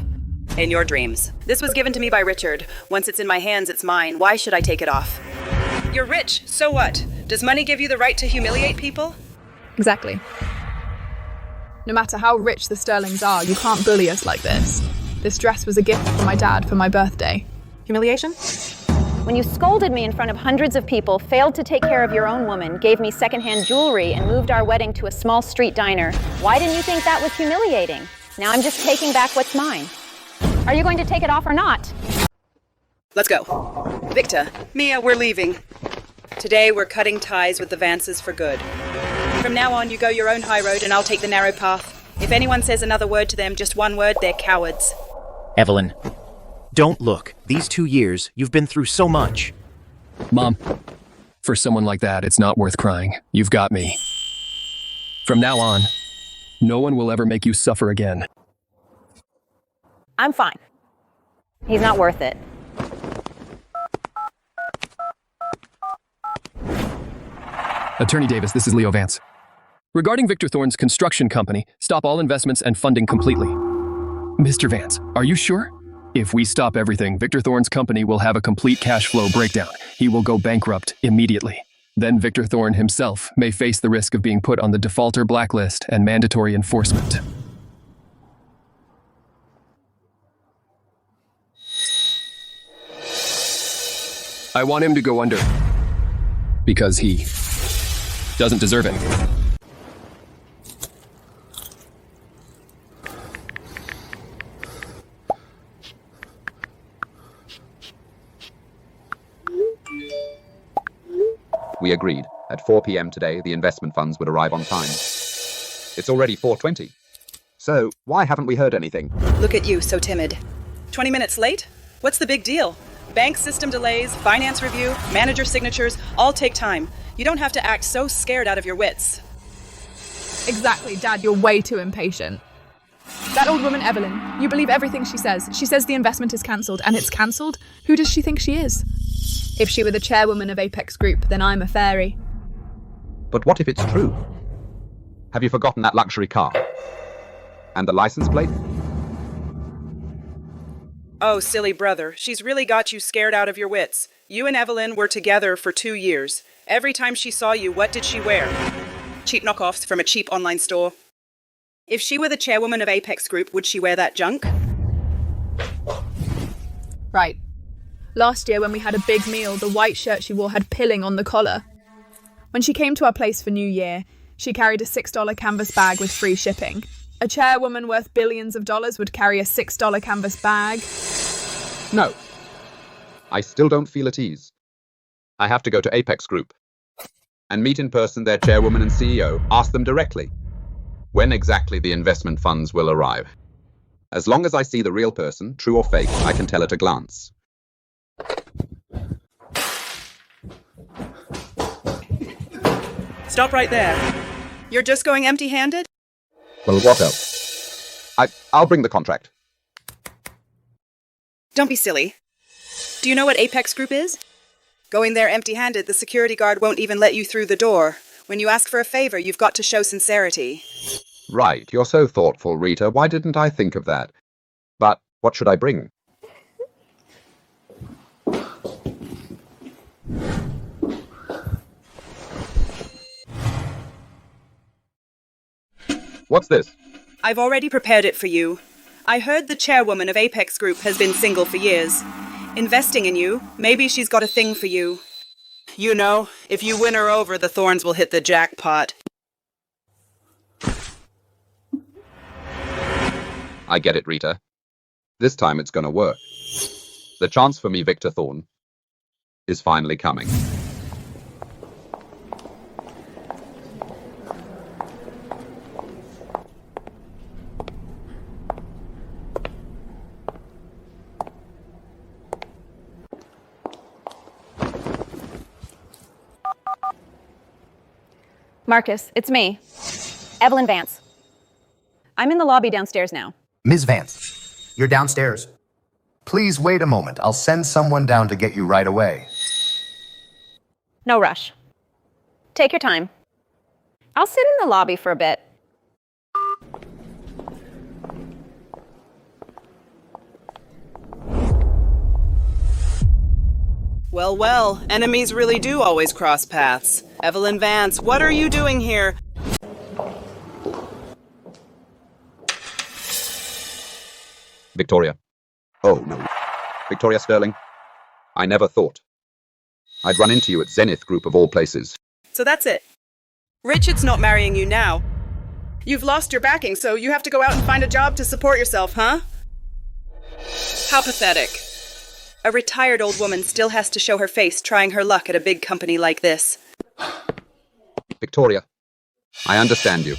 In your dreams. This was given to me by Richard. Once it's in my hands, it's mine. Why should I take it off? You're rich, so what? Does money give you the right to humiliate people? Exactly. No matter how rich the Sterlings are, you can't bully us like this. This dress was a gift from my dad for my birthday. Humiliation? When you scolded me in front of hundreds of people, failed to take care of your own woman, gave me secondhand jewelry, and moved our wedding to a small street diner, why didn't you think that was humiliating? Now I'm just taking back what's mine. Are you going to take it off or not? Let's go. Victor, Mia, we're leaving. Today we're cutting ties with the Vances for good. From now on, you go your own high road and I'll take the narrow path. If anyone says another word to them, just one word, they're cowards. Evelyn, don't look. These 2 years, you've been through so much. Mom, for someone like that, it's not worth crying. You've got me. From now on, no one will ever make you suffer again. I'm fine. He's not worth it. Attorney Davis, this is Leo Vance. Regarding Victor Thorne's construction company, stop all investments and funding completely. Mr. Vance, are you sure? If we stop everything, Victor Thorne's company will have a complete cash flow breakdown. He will go bankrupt immediately. Then Victor Thorne himself may face the risk of being put on the defaulter blacklist and mandatory enforcement. I want him to go under because he doesn't deserve it. We agreed. At 4 p.m. today, the investment funds would arrive on time. It's already 4:20. So, why haven't we heard anything? Look at you, so timid. 20 minutes late? What's the big deal? Bank system delays, finance review, manager signatures, all take time. You don't have to act so scared out of your wits. Exactly, Dad, you're way too impatient. That old woman, Evelyn, you believe everything she says. She says the investment is cancelled, and it's cancelled? Who does she think she is? If she were the chairwoman of Apex Group, then I'm a fairy. But what if it's true? Have you forgotten that luxury car? And the license plate? Oh, silly brother, she's really got you scared out of your wits. You and Evelyn were together for 2 years. Every time she saw you, what did she wear? Cheap knockoffs from a cheap online store. If she were the chairwoman of Apex Group, would she wear that junk? Right. Last year when we had a big meal, the white shirt she wore had pilling on the collar. When she came to our place for New Year, She carried a $6 canvas bag with free shipping. A chairwoman worth billions of dollars would carry a $6 canvas bag. No. I still don't feel at ease. I have to go to Apex Group and meet in person their chairwoman and CEO, ask them directly when exactly the investment funds will arrive. As long as I see the real person, true or fake, I can tell at a glance. Stop right there. You're just going empty-handed? Well, what else? I'll bring the contract. Don't be silly. Do you know what Apex Group is? Going there empty-handed, the security guard won't even let you through the door. When you ask for a favor, you've got to show sincerity. Right, you're so thoughtful, Rita. Why didn't I think of that? But what should I bring? What's this? I've already prepared it for you. I heard the chairwoman of Apex Group has been single for years. Investing in you, maybe she's got a thing for you. You know, if you win her over, the Thorns will hit the jackpot. I get it, Rita. This time it's gonna work. The chance for me, Victor Thorne, is finally coming. Marcus, it's me, Evelyn Vance. I'm in the lobby downstairs now. Ms. Vance, you're downstairs. Please wait a moment. I'll send someone down to get you right away. No rush. Take your time. I'll sit in the lobby for a bit. Well, well, enemies really do always cross paths. Evelyn Vance, what are you doing here? Victoria. Oh, no. Victoria Sterling. I never thought I'd run into you at Zenith Group of all places. So that's it. Richard's not marrying you now. You've lost your backing, so you have to go out and find a job to support yourself, huh? How pathetic. A retired old woman still has to show her face trying her luck at a big company like this. Victoria, I understand you.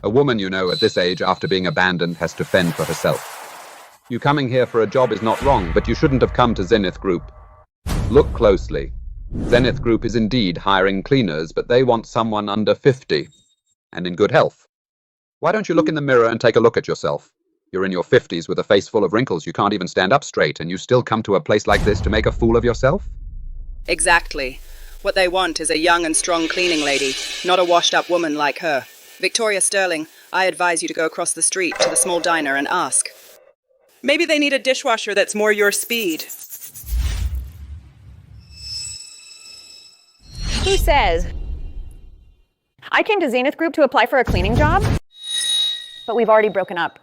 A woman, you know, at this age, after being abandoned, has to fend for herself. You coming here for a job is not wrong, but you shouldn't have come to Zenith Group. Look closely. Zenith Group is indeed hiring cleaners, but they want someone under 50 and in good health. Why don't you look in the mirror and take a look at yourself? You're in your 50s with a face full of wrinkles. You can't even stand up straight, and you still come to a place like this to make a fool of yourself? Exactly. What they want is a young and strong cleaning lady, not a washed-up woman like her. Victoria Sterling, I advise you to go across the street to the small diner and ask. Maybe they need a dishwasher that's more your speed. Who says? I came to Zenith Group to apply for a cleaning job, but we've already broken up.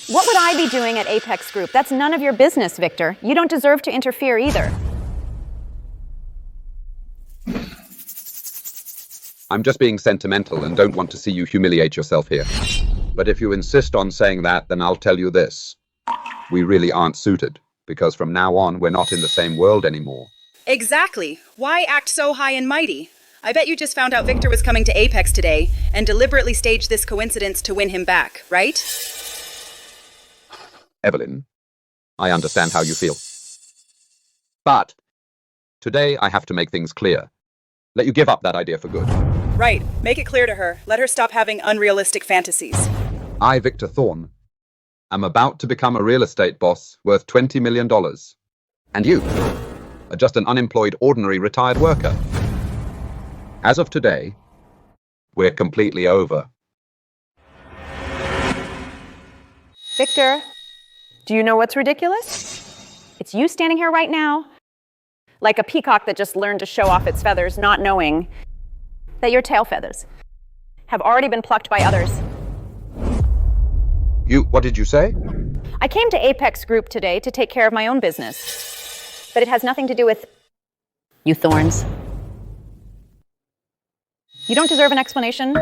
What would I be doing at Apex Group? That's none of your business, Victor. You don't deserve to interfere either. I'm just being sentimental and don't want to see you humiliate yourself here. But if you insist on saying that, then I'll tell you this. We really aren't suited, because from now on, we're not in the same world anymore. Exactly. Why act so high and mighty? I bet you just found out Victor was coming to Apex today and deliberately staged this coincidence to win him back, right? Evelyn, I understand how you feel. But today I have to make things clear. Let you give up that idea for good. Right. Make it clear to her. Let her stop having unrealistic fantasies. I, Victor Thorne, am about to become a real estate boss worth $20 million. And you are just an unemployed, ordinary retired worker. As of today, we're completely over. Victor, do you know what's ridiculous? It's you standing here right now, like a peacock that just learned to show off its feathers, not knowing that your tail feathers have already been plucked by others. What did you say? I came to Apex Group today to take care of my own business, but it has nothing to do with you Thorns. You don't deserve an explanation.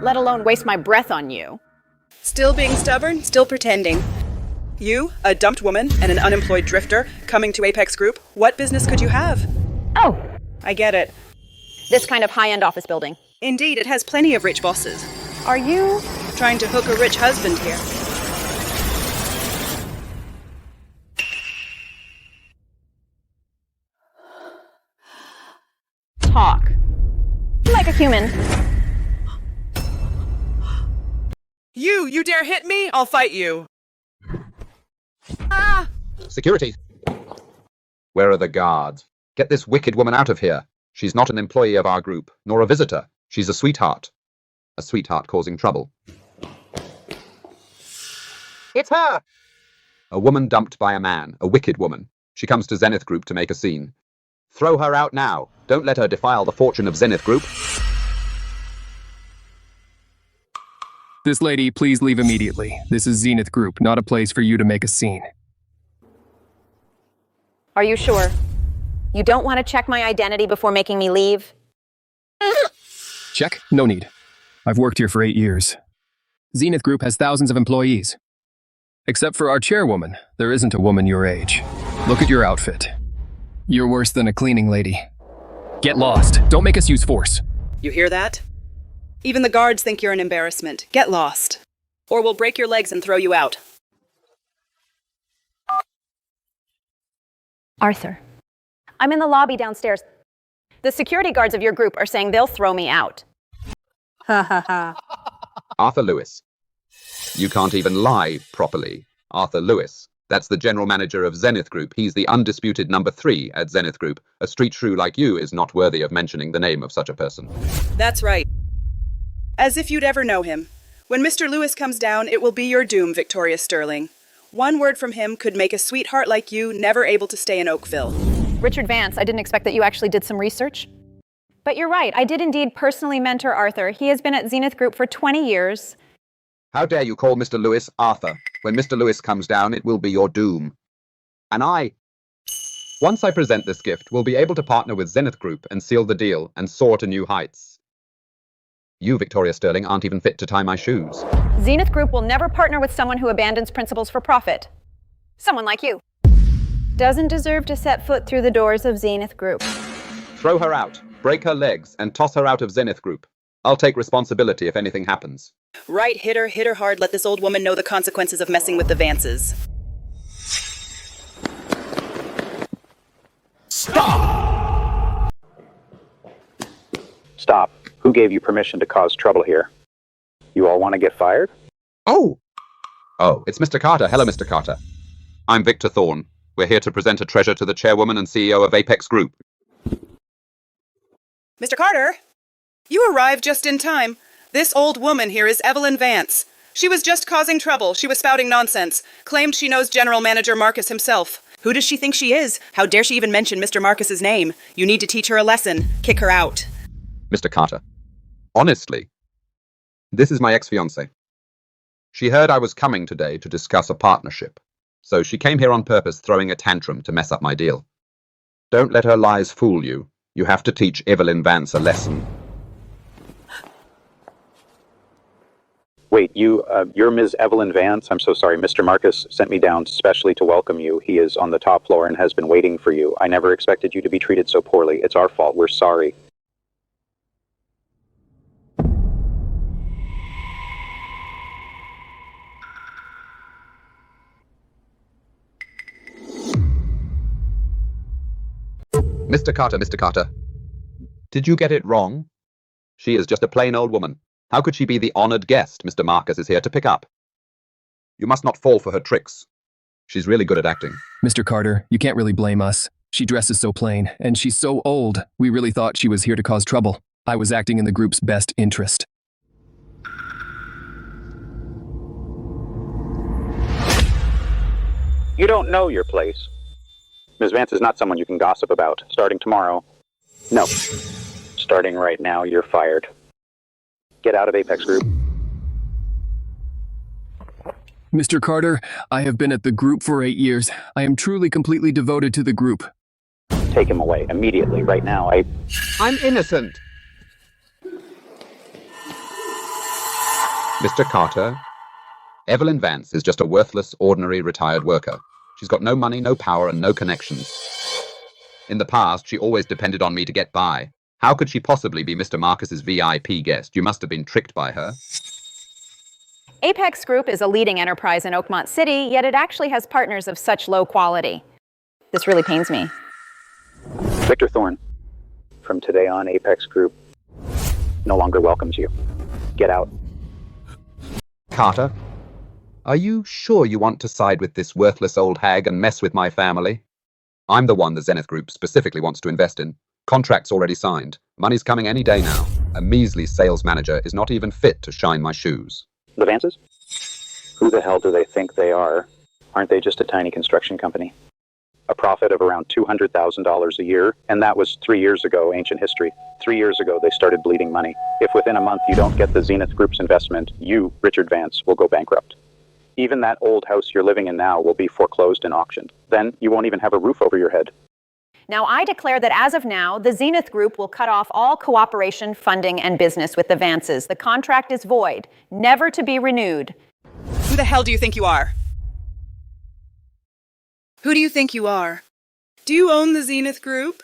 let alone waste my breath on you. Still being stubborn, still pretending. You, a dumped woman and an unemployed drifter, coming to Apex Group, what business could you have? Oh, I get it. this kind of high-end office building. Indeed, it has plenty of rich bosses. Are you? Trying to hook a rich husband here. Talk. Like a human. You dare hit me? I'll fight you. Security! Where are the guards? Get this wicked woman out of here. She's not an employee of our group, nor a visitor. She's a sweetheart. A sweetheart causing trouble. It's her! A woman dumped by a man, a wicked woman. She comes to Zenith Group to make a scene. Throw her out now. Don't let her defile the fortune of Zenith Group. This lady, please leave immediately. This is Zenith Group, not a place for you to make a scene. Are you sure? You don't want to check my identity before making me leave? Check? No need. I've worked here for 8 years. Zenith Group has thousands of employees. Except for our chairwoman, there isn't a woman your age. Look at your outfit. You're worse than a cleaning lady. Get lost. Don't make us use force. You hear that? Even the guards think you're an embarrassment. Get lost. Or we'll break your legs and throw you out. Arthur. I'm in the lobby downstairs. The security guards of your group are saying they'll throw me out. Ha ha ha. Arthur Lewis. You can't even lie properly. Arthur Lewis. That's the general manager of Zenith Group. He's the undisputed number 3 at Zenith Group. A street shrew like you is not worthy of mentioning the name of such a person. That's right. As if you'd ever know him. When Mr. Lewis comes down, it will be your doom, Victoria Sterling. One word from him could make a sweetheart like you never able to stay in Oakville. Richard Vance, I didn't expect that you actually did some research. But you're right, I did indeed personally mentor Arthur. He has been at Zenith Group for 20 years. How dare you call Mr. Lewis Arthur? When Mr. Lewis comes down, it will be your doom. And once I present this gift, will be able to partner with Zenith Group and seal the deal and soar to new heights. You, Victoria Sterling, aren't even fit to tie my shoes. Zenith Group will never partner with someone who abandons principles for profit. Someone like you. Doesn't deserve to set foot through the doors of Zenith Group. Throw her out, break her legs, and toss her out of Zenith Group. I'll take responsibility if anything happens. Right, hit her hard, let this old woman know the consequences of messing with the Vances. Stop! Stop. Who gave you permission to cause trouble here? You all want to get fired? Oh, it's Mr. Carter. Hello, Mr. Carter. I'm Victor Thorne. We're here to present a treasure to the chairwoman and CEO of Apex Group. Mr. Carter, you arrived just in time. This old woman here is Evelyn Vance. She was just causing trouble. She was spouting nonsense. Claimed she knows General Manager Marcus himself. Who does she think she is? How dare she even mention Mr. Marcus's name? You need to teach her a lesson. Kick her out. Mr. Carter, honestly, this is my ex-fiancée. She heard I was coming today to discuss a partnership, so she came here on purpose throwing a tantrum to mess up my deal. Don't let her lies fool you. You have to teach Evelyn Vance a lesson. Wait, you're Ms. Evelyn Vance? I'm so sorry. Mr. Marcus sent me down specially to welcome you. He is on the top floor and has been waiting for you. I never expected you to be treated so poorly. It's our fault. We're sorry. Mr. Carter, did you get it wrong? She is just a plain old woman. How could she be the honored guest Mr. Marcus is here to pick up? You must not fall for her tricks. She's really good at acting. Mr. Carter, you can't really blame us. She dresses so plain, and she's so old. We really thought she was here to cause trouble. I was acting in the group's best interest. You don't know your place. Ms. Vance is not someone you can gossip about. Starting tomorrow. No. Starting right now, you're fired. Get out of Apex Group. Mr. Carter, I have been at the group for 8 years. I am truly completely devoted to the group. Take him away immediately, right now. I'm innocent. Mr. Carter, Evelyn Vance is just a worthless, ordinary retired worker. She's got no money, no power, and no connections. In the past, she always depended on me to get by. How could she possibly be Mr. Marcus's VIP guest? You must have been tricked by her. Apex Group is a leading enterprise in Oakmont City, yet it actually has partners of such low quality. This really pains me. Victor Thorne, from today on, Apex Group no longer welcomes you. Get out. Carter, are you sure you want to side with this worthless old hag and mess with my family? I'm the one the Zenith Group specifically wants to invest in. Contract's already signed. Money's coming any day now. A measly sales manager is not even fit to shine my shoes. The Vances? Who the hell do they think they are? Aren't they just a tiny construction company? A profit of around $200,000 a year, and that was 3 years ago, ancient history. 3 years ago, they started bleeding money. If within a month you don't get the Zenith Group's investment, you, Richard Vance, will go bankrupt. Even that old house you're living in now will be foreclosed and auctioned. Then you won't even have a roof over your head. Now, I declare that as of now, the Zenith Group will cut off all cooperation, funding, and business with the Vances. The contract is void, never to be renewed. Who the hell do you think you are? Who do you think you are? Do you own the Zenith Group?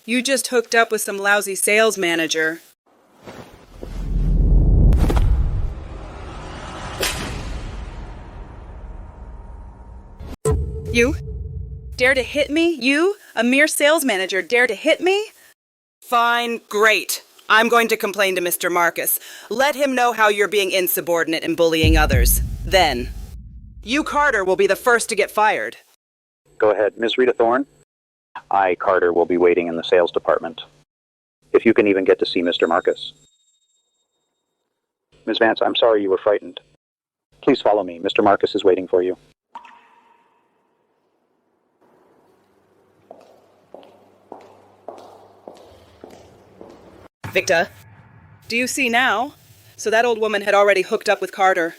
You just hooked up with some lousy sales manager. You? Dare to hit me? You, a mere sales manager, dare to hit me? Fine, great. I'm going to complain to Mr. Marcus. Let him know how you're being insubordinate and bullying others. Then, you, Carter, will be the first to get fired. Go ahead, Ms. Rita Thorne. I, Carter, will be waiting in the sales department. If you can even get to see Mr. Marcus. Ms. Vance, I'm sorry you were frightened. Please follow me. Mr. Marcus is waiting for you. Victor, do you see now? So that old woman had already hooked up with Carter.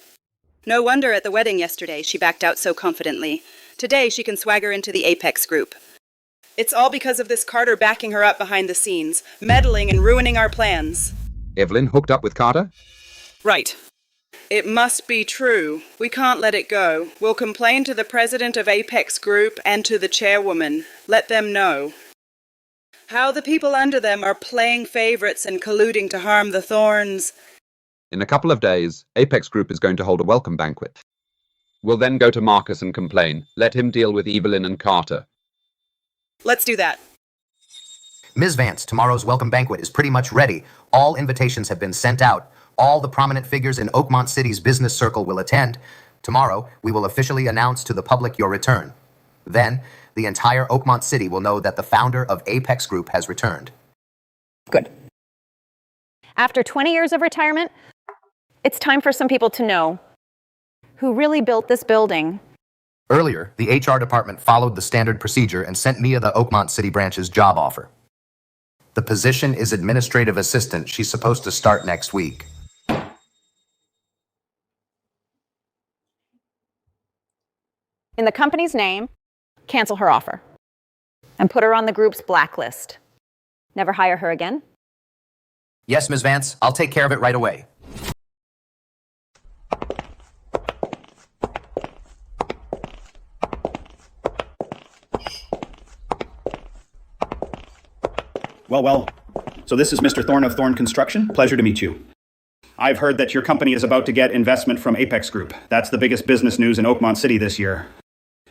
No wonder at the wedding yesterday she backed out so confidently. Today she can swagger into the Apex Group. It's all because of this Carter backing her up behind the scenes, meddling and ruining our plans. Evelyn hooked up with Carter? Right. It must be true. We can't let it go. We'll complain to the president of Apex Group and to the chairwoman. Let them know. How the people under them are playing favorites and colluding to harm the Thorns. In a couple of days, Apex Group is going to hold a welcome banquet. We'll then go to Marcus and complain. Let him deal with Evelyn and Carter. Let's do that. Ms. Vance, tomorrow's welcome banquet is pretty much ready. All invitations have been sent out. All the prominent figures in Oakmont City's business circle will attend. Tomorrow, we will officially announce to the public your return. Then, the entire Oakmont City will know that the founder of Apex Group has returned. Good. After 20 years of retirement, it's time for some people to know who really built this building. Earlier, the HR department followed the standard procedure and sent Mia the Oakmont City branch's job offer. The position is administrative assistant. She's supposed to start next week. In the company's name, cancel her offer and put her on the group's blacklist. Never hire her again. Yes, Ms. Vance, I'll take care of it right away. Well. So this is Mr. Thorne of Thorne Construction. Pleasure to meet you. I've heard that your company is about to get investment from Apex Group. That's the biggest business news in Oakmont City this year.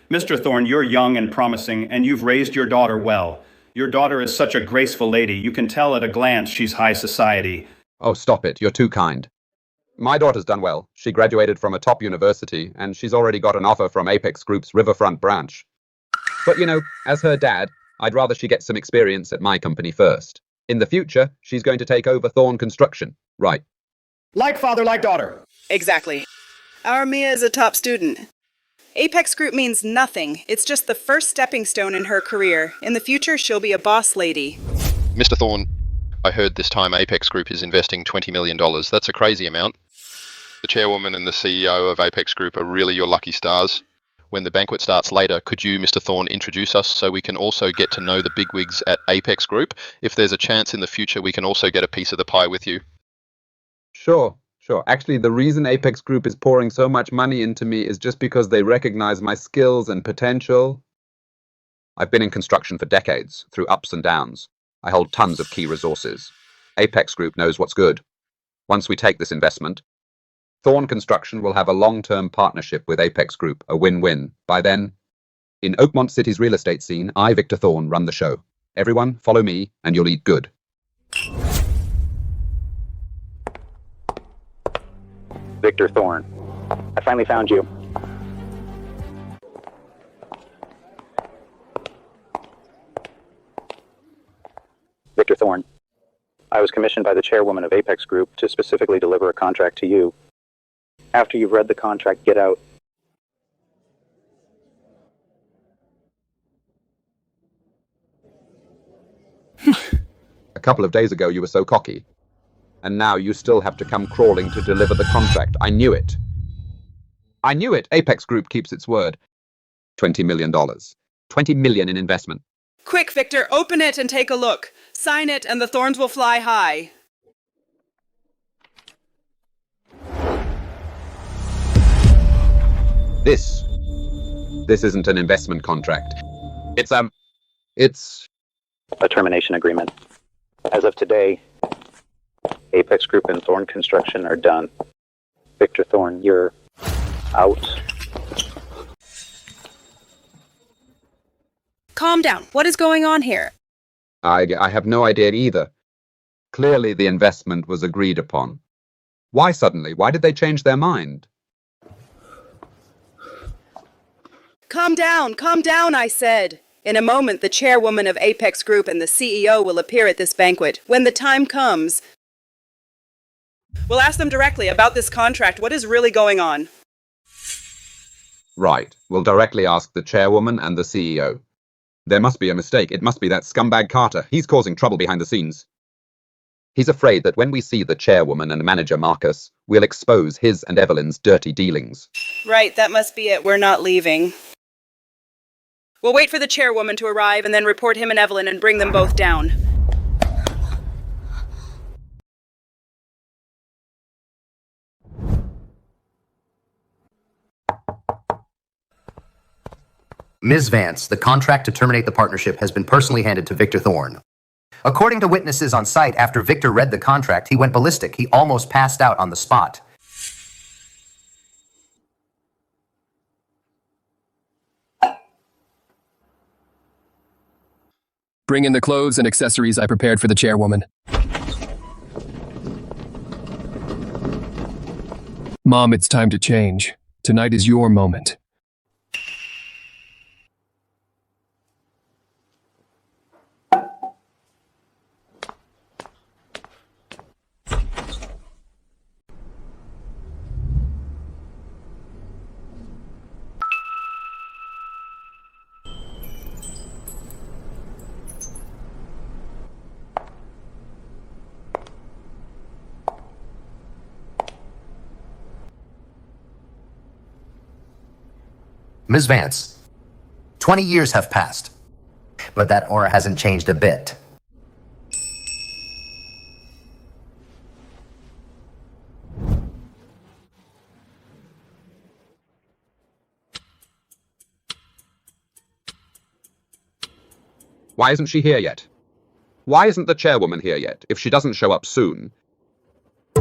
Mr. Thorne, you're young and promising, and you've raised your daughter well. Your daughter is such a graceful lady. You can tell at a glance she's high society. Oh, stop it. You're too kind. My daughter's done well. She graduated from a top university, and she's already got an offer from Apex Group's Riverfront branch. But, as her dad, I'd rather she get some experience at my company first. In the future, she's going to take over Thorne Construction. Right. Like father, like daughter. Exactly. Our Mia is a top student. Apex Group means nothing. It's just the first stepping stone in her career. In the future, she'll be a boss lady. Mr. Thorne, I heard this time Apex Group is investing $20 million. That's a crazy amount. The chairwoman and the CEO of Apex Group are really your lucky stars. When the banquet starts later, could you, Mr. Thorne, introduce us so we can also get to know the bigwigs at Apex Group? If there's a chance in the future, we can also get a piece of the pie with you. Sure. Sure. Actually, the reason Apex Group is pouring so much money into me is just because they recognize my skills and potential. I've been in construction for decades, through ups and downs. I hold tons of key resources. Apex Group knows what's good. Once we take this investment, Thorn Construction will have a long-term partnership with Apex Group, a win-win. By then, in Oakmont City's real estate scene, I, Victor Thorn, run the show. Everyone, follow me, and you'll eat good. Victor Thorn. I finally found you. Victor Thorn. I was commissioned by the chairwoman of Apex Group to specifically deliver a contract to you. After you've read the contract, get out. A couple of days ago, you were so cocky. And now you still have to come crawling to deliver the contract. I knew it. I knew it. Apex Group keeps its word. $20 million. $20 million in investment. Quick, Victor, open it and take a look. Sign it and the thorns will fly high. This isn't an investment contract. It's a termination agreement. As of today, Apex Group and Thorn Construction are done. Victor Thorn, you're out. Calm down. What is going on here? I have no idea either. Clearly the investment was agreed upon. Why suddenly? Why did they change their mind? Calm down, I said. In a moment, the chairwoman of Apex Group and the CEO will appear at this banquet. When the time comes, we'll ask them directly about this contract. What is really going on? Right. We'll directly ask the chairwoman and the CEO. There must be a mistake. It must be that scumbag Carter. He's causing trouble behind the scenes. He's afraid that when we see the chairwoman and manager Marcus, we'll expose his and Evelyn's dirty dealings. Right, that must be it. We're not leaving. We'll wait for the chairwoman to arrive and then report him and Evelyn and bring them both down. Ms. Vance, the contract to terminate the partnership has been personally handed to Victor Thorn. According to witnesses on site, after Victor read the contract, he went ballistic. He almost passed out on the spot. Bring in the clothes and accessories I prepared for the chairwoman. Mom, it's time to change. Tonight is your moment. Ms. Vance, 20 years have passed, but that aura hasn't changed a bit. Why isn't she here yet? Why isn't the chairwoman here yet? If she doesn't show up soon,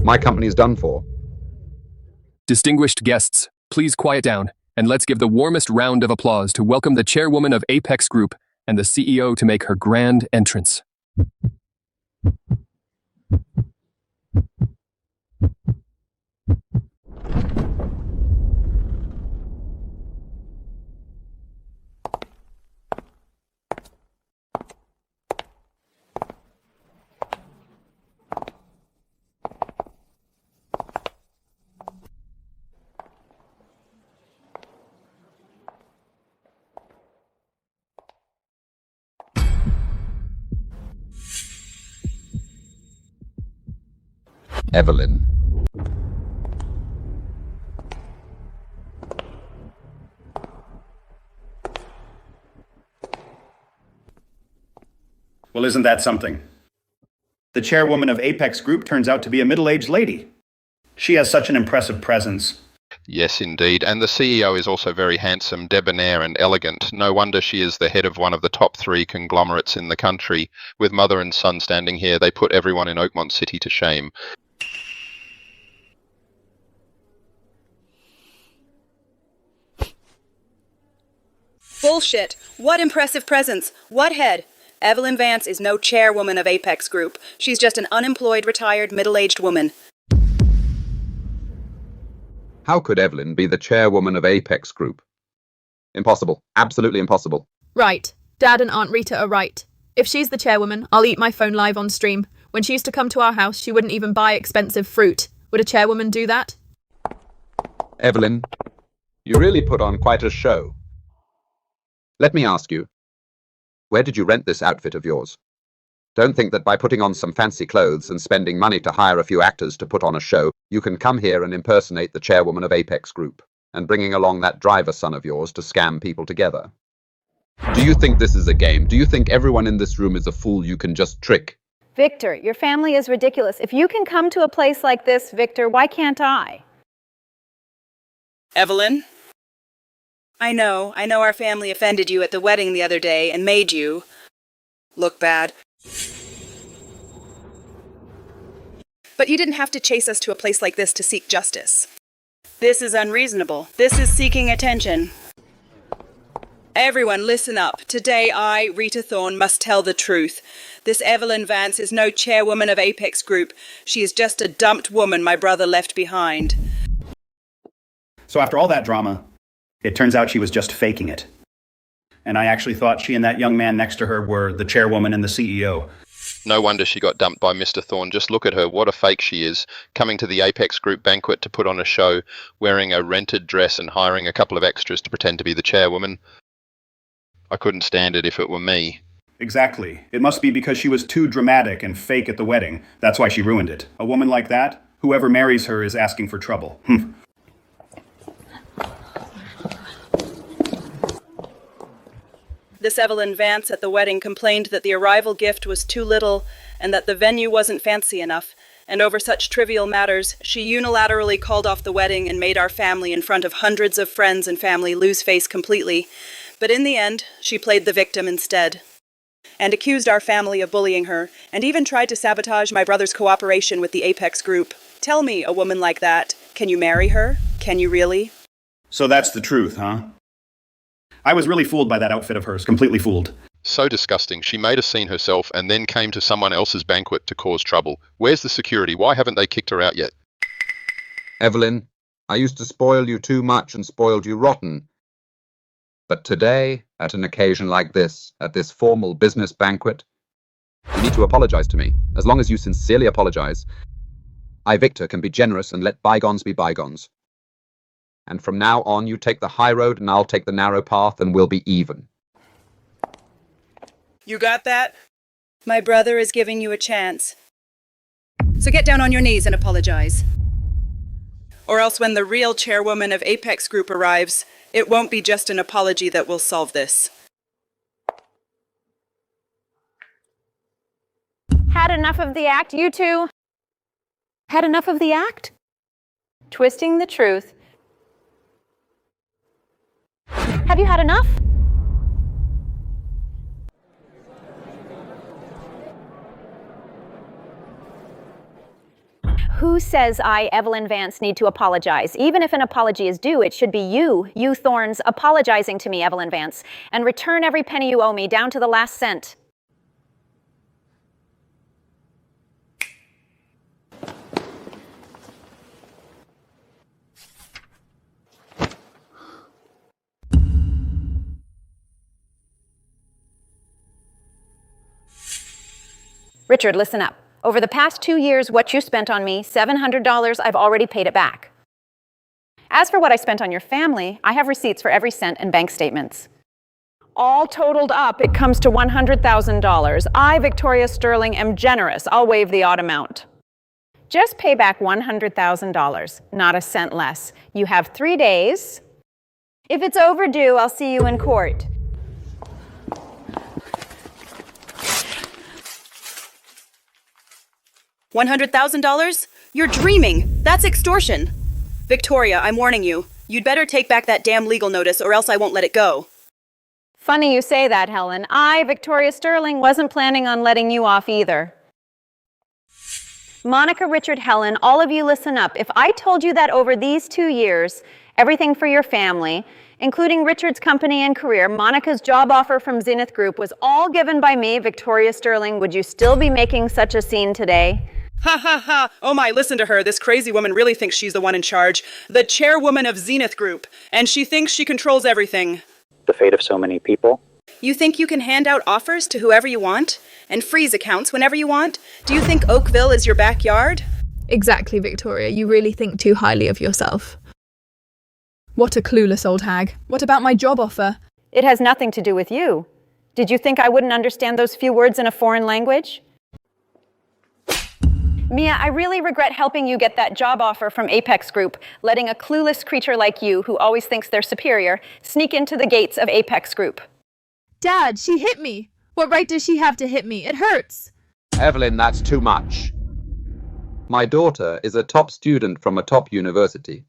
my company's done for. Distinguished guests, please quiet down, and let's give the warmest round of applause to welcome the chairwoman of Apex Group and the CEO to make her grand entrance. Evelyn. Well, isn't that something? The chairwoman of Apex Group turns out to be a middle-aged lady. She has such an impressive presence. Yes, indeed. And the CEO is also very handsome, debonair, and elegant. No wonder she is the head of one of the top 3 conglomerates in the country. With mother and son standing here, they put everyone in Oakmont City to shame. Bullshit. What impressive presence. What head? Evelyn Vance is no chairwoman of Apex Group. She's just an unemployed, retired, middle-aged woman. How could Evelyn be the chairwoman of Apex Group? Impossible. Absolutely impossible. Right. Dad and Aunt Rita are right. If she's the chairwoman, I'll eat my phone live on stream. When she used to come to our house, she wouldn't even buy expensive fruit. Would a chairwoman do that? Evelyn, you really put on quite a show. Let me ask you, where did you rent this outfit of yours? Don't think that by putting on some fancy clothes and spending money to hire a few actors to put on a show, you can come here and impersonate the chairwoman of Apex Group, and bringing along that driver son of yours to scam people together. Do you think this is a game? Do you think everyone in this room is a fool you can just trick? Victor, your family is ridiculous. If you can come to a place like this, Victor, why can't I? Evelyn? I know our family offended you at the wedding the other day and made you look bad. But you didn't have to chase us to a place like this to seek justice. This is unreasonable. This is seeking attention. Everyone, listen up. Today I, Rita Thorne, must tell the truth. This Evelyn Vance is no chairwoman of Apex Group. She is just a dumped woman my brother left behind. So after all that drama, it turns out she was just faking it. And I actually thought she and that young man next to her were the chairwoman and the CEO. No wonder she got dumped by Mr. Thorne. Just look at her. What a fake she is. Coming to the Apex Group banquet to put on a show, wearing a rented dress and hiring a couple of extras to pretend to be the chairwoman. I couldn't stand it if it were me. Exactly. It must be because she was too dramatic and fake at the wedding. That's why she ruined it. A woman like that, whoever marries her is asking for trouble. This Evelyn Vance at the wedding complained that the arrival gift was too little and that the venue wasn't fancy enough, and over such trivial matters, she unilaterally called off the wedding and made our family in front of hundreds of friends and family lose face completely. But in the end, she played the victim instead, and accused our family of bullying her, and even tried to sabotage my brother's cooperation with the Apex Group. Tell me, a woman like that, can you marry her? Can you really? So that's the truth, huh? I was really fooled by that outfit of hers, completely fooled. So disgusting. She made a scene herself and then came to someone else's banquet to cause trouble. Where's the security? Why haven't they kicked her out yet? Evelyn, I used to spoil you too much and spoiled you rotten. But today, at an occasion like this, at this formal business banquet, you need to apologize to me. As long as you sincerely apologize, I, Victor, can be generous and let bygones be bygones. And from now on, you take the high road and I'll take the narrow path and we'll be even. You got that? My brother is giving you a chance. So get down on your knees and apologize. Or else when the real chairwoman of Apex Group arrives, it won't be just an apology that will solve this. Had enough of the act, you two? Had enough of the act? Twisting the truth. Have you had enough? Who says I, Evelyn Vance, need to apologize? Even if an apology is due, it should be you Thorns, apologizing to me, Evelyn Vance, and return every penny you owe me, down to the last cent. Richard, listen up. Over the past 2 years, what you spent on me, $700, I've already paid it back. As for what I spent on your family, I have receipts for every cent and bank statements. All totaled up, it comes to $100,000. I, Victoria Sterling, am generous. I'll waive the odd amount. Just pay back $100,000, not a cent less. You have 3 days. If it's overdue, I'll see you in court. $100,000? You're dreaming. That's extortion. Victoria, I'm warning you. You'd better take back that damn legal notice or else I won't let it go. Funny you say that, Helen. I, Victoria Sterling, wasn't planning on letting you off either. Monica, Richard, Helen, all of you listen up. If I told you that over these 2 years, everything for your family, including Richard's company and career, Monica's job offer from Zenith Group was all given by me, Victoria Sterling, would you still be making such a scene today? Ha ha ha! Oh my, listen to her. This crazy woman really thinks she's the one in charge. The chairwoman of Zenith Group. And she thinks she controls everything. The fate of so many people. You think you can hand out offers to whoever you want? And freeze accounts whenever you want? Do you think Oakville is your backyard? Exactly, Victoria. You really think too highly of yourself. What a clueless old hag. What about my job offer? It has nothing to do with you. Did you think I wouldn't understand those few words in a foreign language? Mia, I really regret helping you get that job offer from Apex Group, letting a clueless creature like you, who always thinks they're superior, sneak into the gates of Apex Group. Dad, she hit me. What right does she have to hit me? It hurts. Evelyn, that's too much. My daughter is a top student from a top university,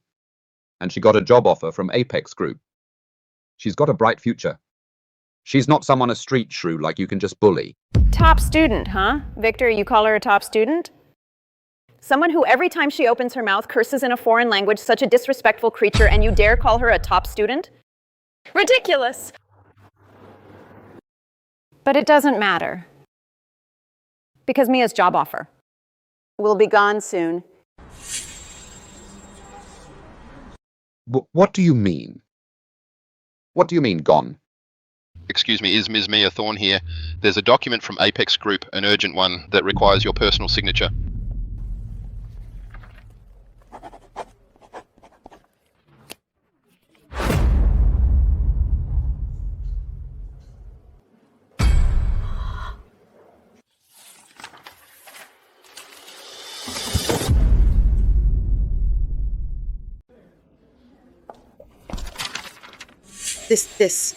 and she got a job offer from Apex Group. She's got a bright future. She's not someone a street shrew like you can just bully. Top student, huh? Victor, you call her a top student? Someone who every time she opens her mouth curses in a foreign language, such a disrespectful creature, and you dare call her a top student? Ridiculous! But it doesn't matter. Because Mia's job offer will be gone soon. What do you mean? What do you mean, gone? Excuse me, is Ms. Mia Thorne here? There's a document from Apex Group, an urgent one, that requires your personal signature. This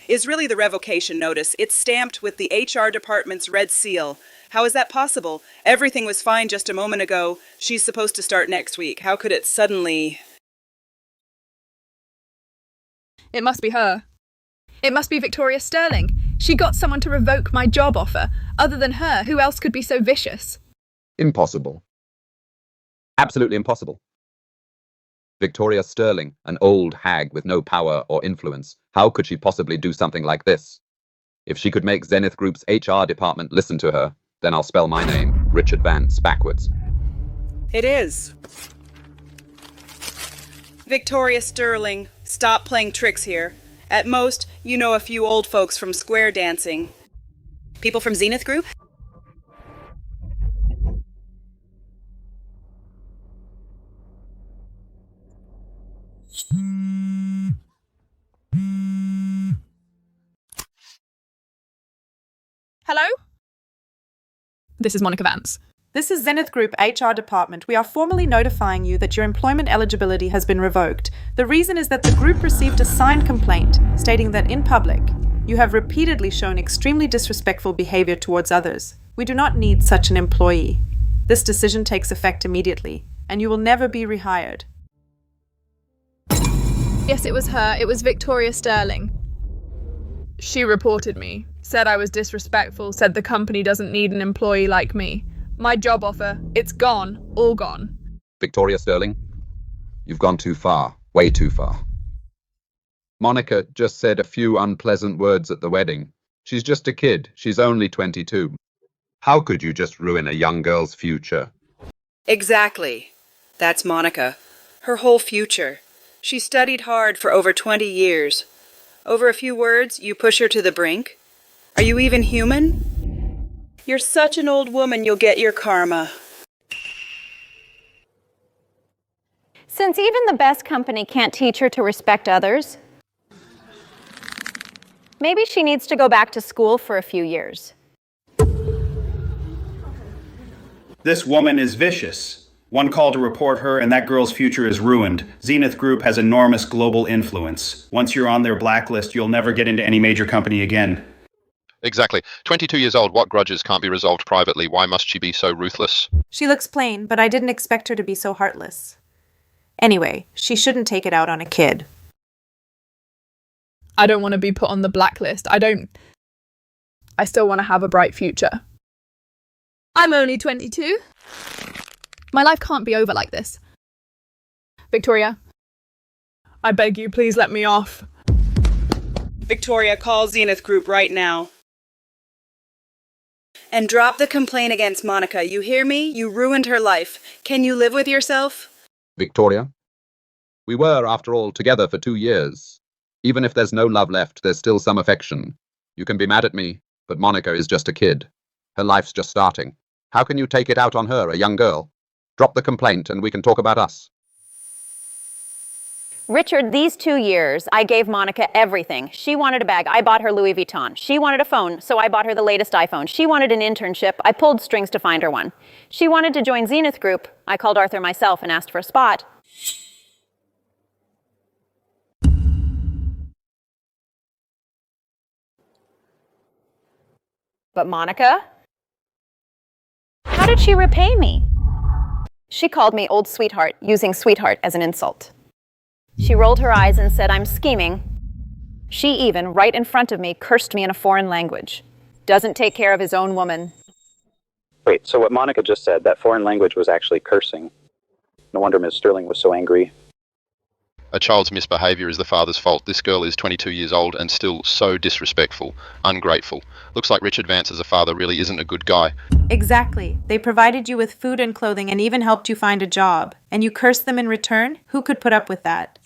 is really the revocation notice. It's stamped with the HR department's red seal. How is that possible? Everything was fine just a moment ago. She's supposed to start next week. How could it suddenly... It must be her. It must be Victoria Sterling. She got someone to revoke my job offer. Other than her, who else could be so vicious? Impossible. Absolutely impossible. Victoria Sterling, an old hag with no power or influence. How could she possibly do something like this? If she could make Zenith Group's HR department listen to her, then I'll spell my name, Richard Vance, backwards. It is. Victoria Sterling, stop playing tricks here. At most, you know a few old folks from square dancing. People from Zenith Group? Hello? This is Monica Vance. This is Zenith Group HR Department. We are formally notifying you that your employment eligibility has been revoked. The reason is that the group received a signed complaint stating that in public, you have repeatedly shown extremely disrespectful behavior towards others. We do not need such an employee. This decision takes effect immediately, and you will never be rehired. Yes, it was her. It was Victoria Sterling. She reported me, said I was disrespectful, said the company doesn't need an employee like me. My job offer, it's gone, all gone. Victoria Sterling, you've gone too far, way too far. Monica just said a few unpleasant words at the wedding. She's just a kid. She's only 22. How could you just ruin a young girl's future? Exactly. That's Monica. Her whole future. She studied hard for over 20 years. Over a few words, you push her to the brink? Are you even human? You're such an old woman, you'll get your karma. Since even the best company can't teach her to respect others, maybe she needs to go back to school for a few years. This woman is vicious. One call to report her and that girl's future is ruined. Zenith Group has enormous global influence. Once you're on their blacklist, you'll never get into any major company again. Exactly. 22 years old, what grudges can't be resolved privately? Why must she be so ruthless? She looks plain, but I didn't expect her to be so heartless. Anyway, she shouldn't take it out on a kid. I don't want to be put on the blacklist. I still want to have a bright future. I'm only 22. My life can't be over like this. Victoria, I beg you, please let me off. Victoria, call Zenith Group right now. And drop the complaint against Monica. You hear me? You ruined her life. Can you live with yourself? Victoria, we were, after all, together for 2 years. Even if there's no love left, there's still some affection. You can be mad at me, but Monica is just a kid. Her life's just starting. How can you take it out on her, a young girl? Drop the complaint and we can talk about us. Richard, these 2 years, I gave Monica everything. She wanted a bag. I bought her Louis Vuitton. She wanted a phone, so I bought her the latest iPhone. She wanted an internship. I pulled strings to find her one. She wanted to join Zenith Group. I called Arthur myself and asked for a spot. But Monica? How did she repay me? She called me old sweetheart, using sweetheart as an insult. She rolled her eyes and said, I'm scheming. She even, right in front of me, cursed me in a foreign language. Doesn't take care of his own woman. Wait, so what Monica just said, that foreign language was actually cursing. No wonder Ms. Sterling was so angry. A child's misbehavior is the father's fault. This girl is 22 years old and still so disrespectful, ungrateful. Looks like Richard Vance as a father really isn't a good guy. Exactly. They provided you with food and clothing and even helped you find a job. And you cursed them in return? Who could put up with that?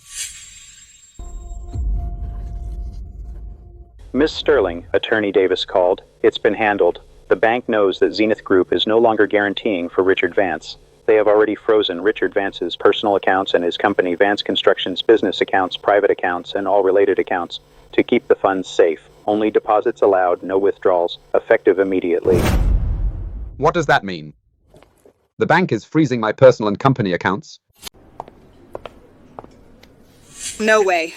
Ms. Sterling, Attorney Davis called. It's been handled. The bank knows that Zenith Group is no longer guaranteeing for Richard Vance. They have already frozen Richard Vance's personal accounts and his company Vance Construction's business accounts, private accounts, and all related accounts to keep the funds safe. Only deposits allowed, no withdrawals, effective immediately. What does that mean? The bank is freezing my personal and company accounts. No way.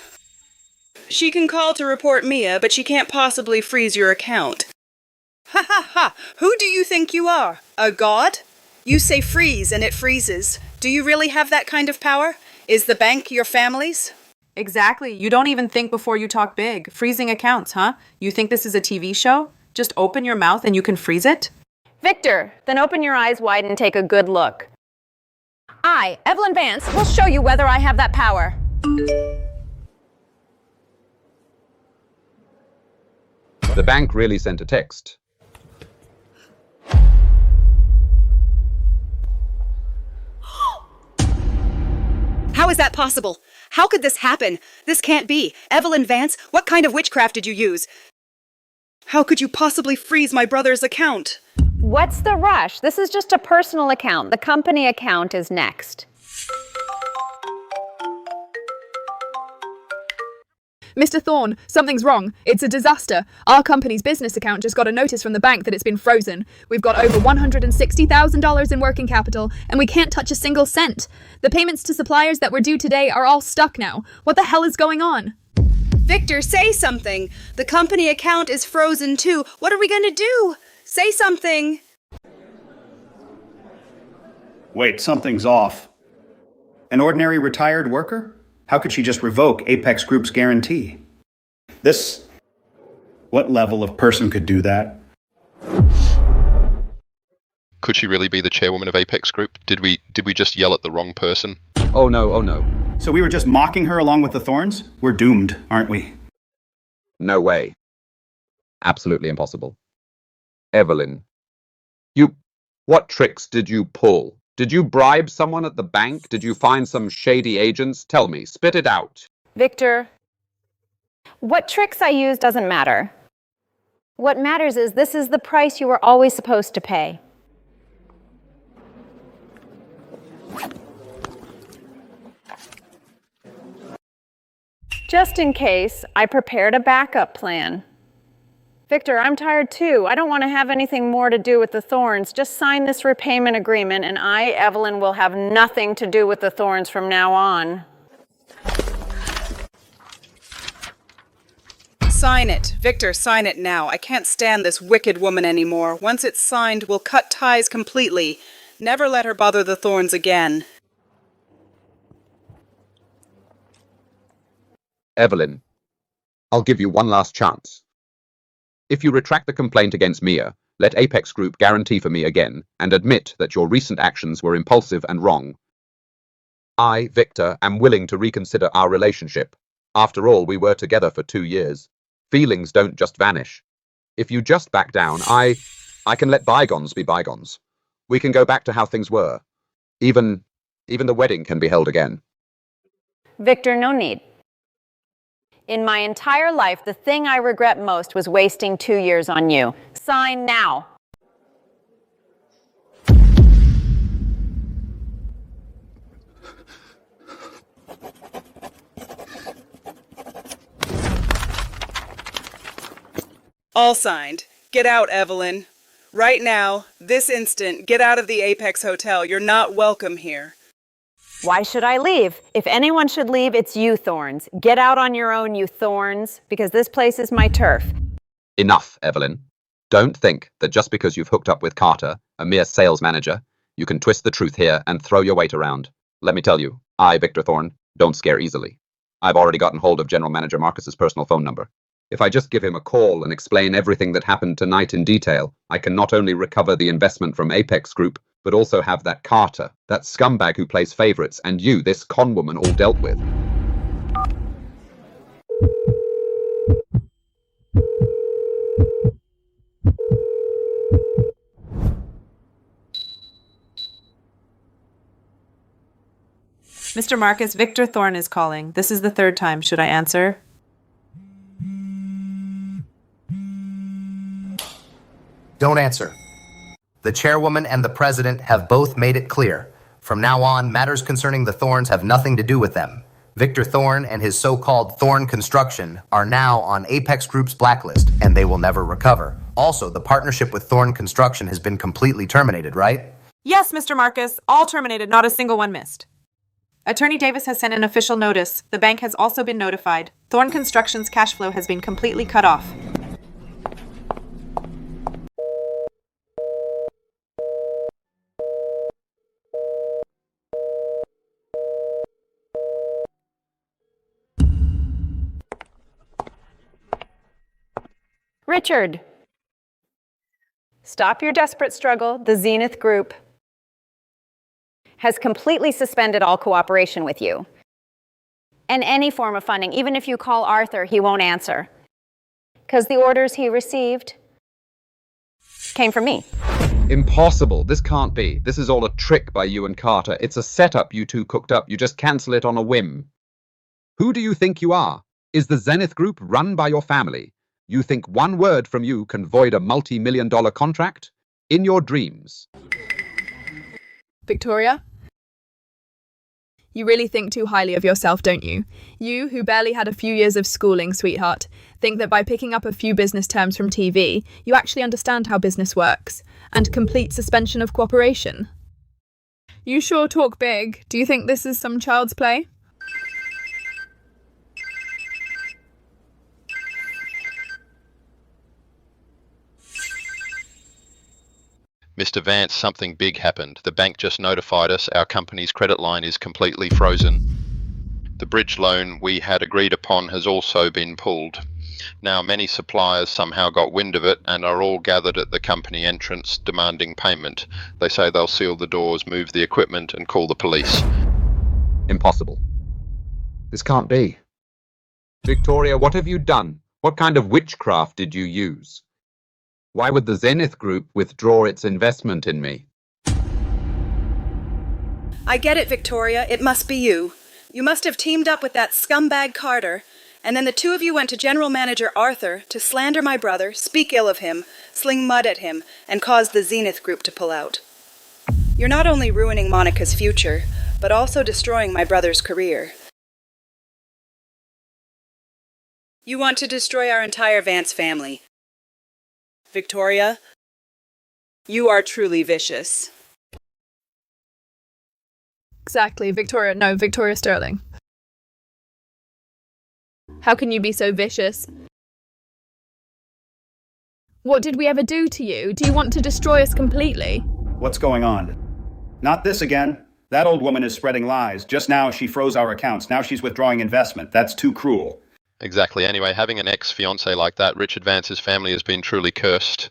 She can call to report Mia, but she can't possibly freeze your account. Ha ha ha! Who do you think you are? A god? You say freeze and it freezes. Do you really have that kind of power? Is the bank your family's? Exactly. You don't even think before you talk big. Freezing accounts, huh? You think this is a TV show? Just open your mouth and you can freeze it? Victor, then open your eyes wide and take a good look. I, Evelyn Vance, will show you whether I have that power. The bank really sent a text. How is that possible? How could this happen? This can't be. Evelyn Vance, what kind of witchcraft did you use? How could you possibly freeze my brother's account? What's the rush? This is just a personal account. The company account is next. Mr. Thorne, something's wrong. It's a disaster. Our company's business account just got a notice from the bank that it's been frozen. We've got over $160,000 in working capital, and we can't touch a single cent. The payments to suppliers that were due today are all stuck now. What the hell is going on? Victor, say something. The company account is frozen too. What are we going to do? Say something. Wait, something's off. An ordinary retired worker? How could she just revoke Apex Group's guarantee? What level of person could do that? Could she really be the chairwoman of Apex Group? Did we just yell at the wrong person? Oh no, oh no. So we were just mocking her along with the Thorns? We're doomed, aren't we? No way. Absolutely impossible. Evelyn, what tricks did you pull? Did you bribe someone at the bank? Did you find some shady agents? Tell me, spit it out. Victor, what tricks I use doesn't matter. What matters is this is the price you were always supposed to pay. Just in case, I prepared a backup plan. Victor, I'm tired too. I don't want to have anything more to do with the Thorns. Just sign this repayment agreement and I, Evelyn, will have nothing to do with the Thorns from now on. Sign it. Victor, sign it now. I can't stand this wicked woman anymore. Once it's signed, we'll cut ties completely. Never let her bother the Thorns again. Evelyn, I'll give you one last chance. If you retract the complaint against Mia, let Apex Group guarantee for me again and admit that your recent actions were impulsive and wrong. I, Victor, am willing to reconsider our relationship. After all, we were together for 2 years. Feelings don't just vanish. If you just back down, I can let bygones be bygones. We can go back to how things were. Even the wedding can be held again. Victor, no need. In my entire life, the thing I regret most was wasting 2 years on you. Sign now. All signed. Get out, Evelyn. Right now, this instant, get out of the Apex Hotel. You're not welcome here. Why should I leave? If anyone should leave, it's you, Thorns. Get out on your own, you Thorns, because this place is my turf. Enough, Evelyn. Don't think that just because you've hooked up with Carter, a mere sales manager, you can twist the truth here and throw your weight around. Let me tell you, I, Victor Thorne, don't scare easily. I've already gotten hold of General Manager Marcus's personal phone number. If I just give him a call and explain everything that happened tonight in detail, I can not only recover the investment from Apex Group, but also have that Carter, that scumbag who plays favorites, and you, this conwoman, all dealt with. Mr. Marcus, Victor Thorne is calling. This is the 3rd time. Should I answer? Don't answer. The chairwoman and the president have both made it clear. From now on, matters concerning the Thorns have nothing to do with them. Victor Thorne and his so-called Thorne Construction are now on Apex Group's blacklist, and they will never recover. Also, the partnership with Thorne Construction has been completely terminated, right? Yes, Mr. Marcus. All terminated, not a single one missed. Attorney Davis has sent an official notice. The bank has also been notified. Thorne Construction's cash flow has been completely cut off. Richard, stop your desperate struggle. The Zenith Group has completely suspended all cooperation with you. And any form of funding, even if you call Arthur, he won't answer. Because the orders he received came from me. Impossible. This can't be. This is all a trick by you and Carter. It's a setup you two cooked up. You just cancel it on a whim. Who do you think you are? Is the Zenith Group run by your family? You think one word from you can void a multi-million-dollar contract? In your dreams. Victoria? You really think too highly of yourself, don't you? You, who barely had a few years of schooling, sweetheart, think that by picking up a few business terms from TV, you actually understand how business works, and complete suspension of cooperation. You sure talk big. Do you think this is some child's play? Mr. Vance, something big happened. The bank just notified us our company's credit line is completely frozen. The bridge loan we had agreed upon has also been pulled. Now, many suppliers somehow got wind of it and are all gathered at the company entrance demanding payment. They say they'll seal the doors, move the equipment, and call the police. Impossible. This can't be. Victoria, what have you done? What kind of witchcraft did you use? Why would the Zenith Group withdraw its investment in me? I get it, Victoria. It must be you. You must have teamed up with that scumbag Carter, and then the two of you went to General Manager Arthur to slander my brother, speak ill of him, sling mud at him, and cause the Zenith Group to pull out. You're not only ruining Monica's future, but also destroying my brother's career. You want to destroy our entire Vance family. Victoria, you are truly vicious. Exactly, Victoria. No, Victoria Sterling. How can you be so vicious? What did we ever do to you? Do you want to destroy us completely? What's going on? Not this again. That old woman is spreading lies. Just now she froze our accounts. Now she's withdrawing investment. That's too cruel. Exactly. Anyway, having an ex-fiance like that, Richard Vance's family has been truly cursed.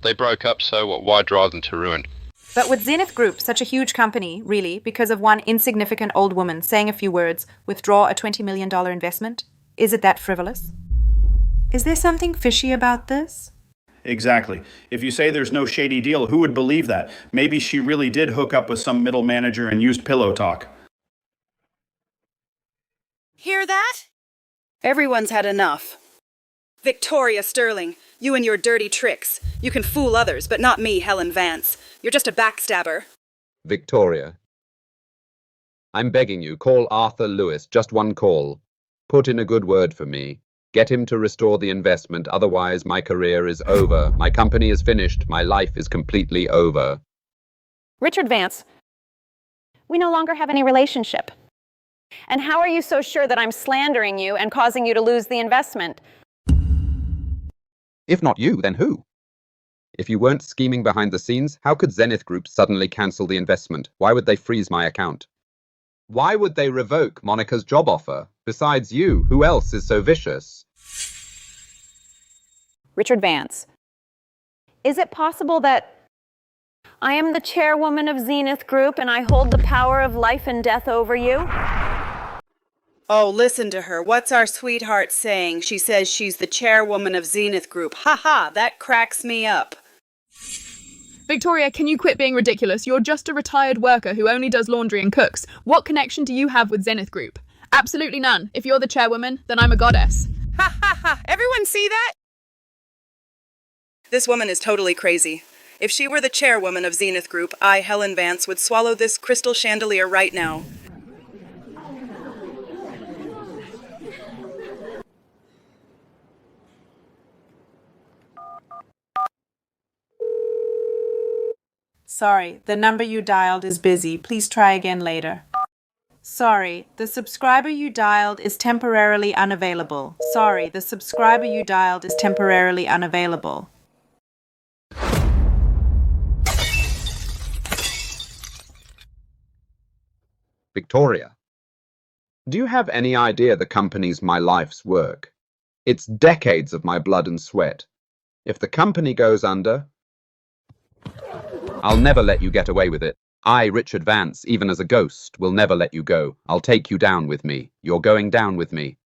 They broke up, so why drive them to ruin? But with Zenith Group, such a huge company, really, because of one insignificant old woman saying a few words, withdraw a $20 million investment? Is it that frivolous? Is there something fishy about this? Exactly. If you say there's no shady deal, who would believe that? Maybe she really did hook up with some middle manager and used pillow talk. Hear that? Everyone's had enough. Victoria Sterling, you and your dirty tricks. You can fool others, but not me, Helen Vance. You're just a backstabber. Victoria. I'm begging you, call Arthur Lewis, just one call. Put in a good word for me. Get him to restore the investment, otherwise my career is over. My company is finished. My life is completely over. Richard Vance, we no longer have any relationship. And how are you so sure that I'm slandering you and causing you to lose the investment? If not you, then who? If you weren't scheming behind the scenes, how could Zenith Group suddenly cancel the investment? Why would they freeze my account? Why would they revoke Monica's job offer? Besides you, who else is so vicious? Richard Vance, is it possible that I am the chairwoman of Zenith Group and I hold the power of life and death over you? Oh, listen to her. What's our sweetheart saying? She says she's the chairwoman of Zenith Group. Ha ha, that cracks me up. Victoria, can you quit being ridiculous? You're just a retired worker who only does laundry and cooks. What connection do you have with Zenith Group? Absolutely none. If you're the chairwoman, then I'm a goddess. Ha ha ha! Everyone see that? This woman is totally crazy. If she were the chairwoman of Zenith Group, I, Helen Vance, would swallow this crystal chandelier right now. Sorry, the number you dialed is busy. Please try again later. Sorry, the subscriber you dialed is temporarily unavailable. Sorry, the subscriber you dialed is temporarily unavailable. Victoria, do you have any idea the company's my life's work? It's decades of my blood and sweat. If the company goes under, I'll never let you get away with it. I, Richard Vance, even as a ghost, will never let you go. I'll take you down with me. You're going down with me.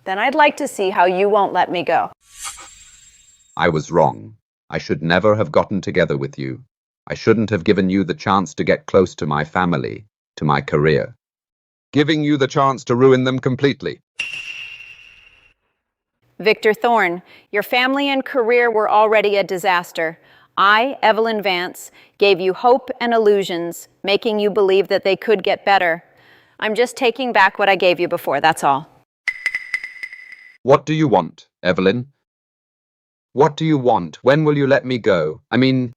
Then I'd like to see how you won't let me go. I was wrong. I should never have gotten together with you. I shouldn't have given you the chance to get close to my family, to my career. Giving you the chance to ruin them completely. Victor Thorne, your family and career were already a disaster. I, Evelyn Vance, gave you hope and illusions, making you believe that they could get better. I'm just taking back what I gave you before, that's all. What do you want, Evelyn? What do you want? When will you let me go? I mean,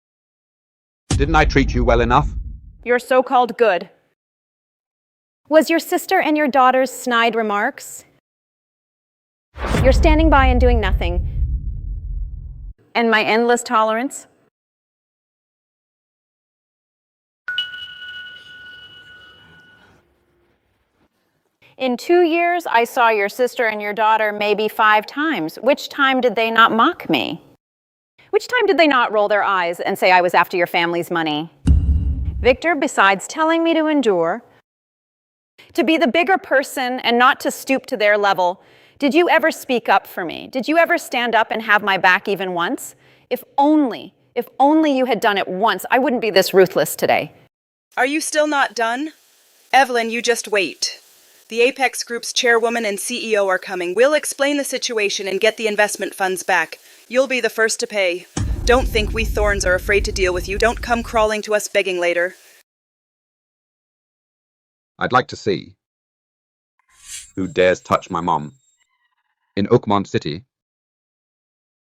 didn't I treat you well enough? Your so-called good. Was your sister and your daughter's snide remarks? You're standing by and doing nothing. And my endless tolerance? In 2 years, I saw your sister and your daughter maybe 5 times. Which time did they not mock me? Which time did they not roll their eyes and say I was after your family's money? Victor, besides telling me to endure, to be the bigger person and not to stoop to their level, did you ever speak up for me? Did you ever stand up and have my back even once? If only you had done it once, I wouldn't be this ruthless today. Are you still not done? Evelyn, you just wait. The Apex Group's chairwoman and CEO are coming. We'll explain the situation and get the investment funds back. You'll be the first to pay. Don't think we Thorns are afraid to deal with you. Don't come crawling to us begging later. I'd like to see. Who dares touch my mom? In Oakmont City,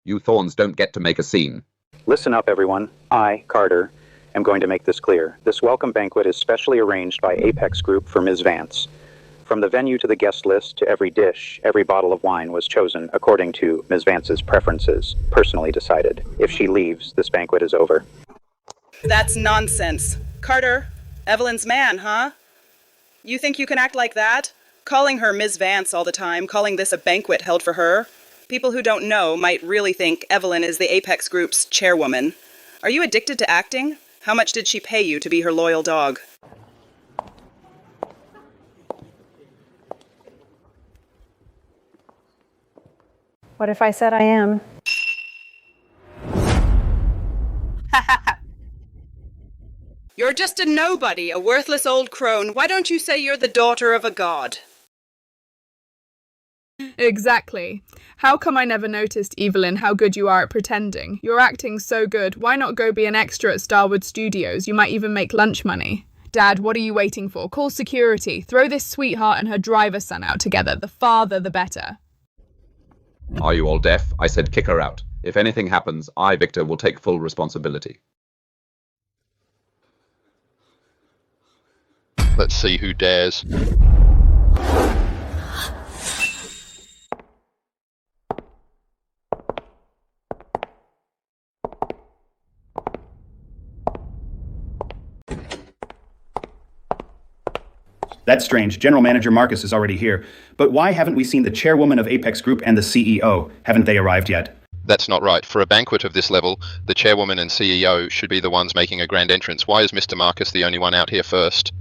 you Thorns don't get to make a scene. Listen up, everyone. I, Carter, am going to make this clear. This welcome banquet is specially arranged by Apex Group for Ms. Vance. From the venue to the guest list to every dish, every bottle of wine was chosen according to Ms. Vance's preferences, personally decided. If she leaves, this banquet is over. That's nonsense. Carter, Evelyn's man, huh? You think you can act like that? Calling her Ms. Vance all the time, calling this a banquet held for her? People who don't know might really think Evelyn is the Apex Group's chairwoman. Are you addicted to acting? How much did she pay you to be her loyal dog? What if I said I am? You're just a nobody, a worthless old crone. Why don't you say you're the daughter of a god? Exactly. How come I never noticed, Evelyn, how good you are at pretending? You're acting so good. Why not go be an extra at Starwood Studios? You might even make lunch money. Dad, what are you waiting for? Call security. Throw this sweetheart and her driver son out together. The farther, the better. Are you all deaf? I said kick her out. If anything happens, I, Victor, will take full responsibility. Let's see who dares. That's strange. General Manager Marcus is already here. But why haven't we seen the chairwoman of Apex Group and the CEO? Haven't they arrived yet? That's not right. For a banquet of this level, the chairwoman and CEO should be the ones making a grand entrance. Why is Mr. Marcus the only one out here first?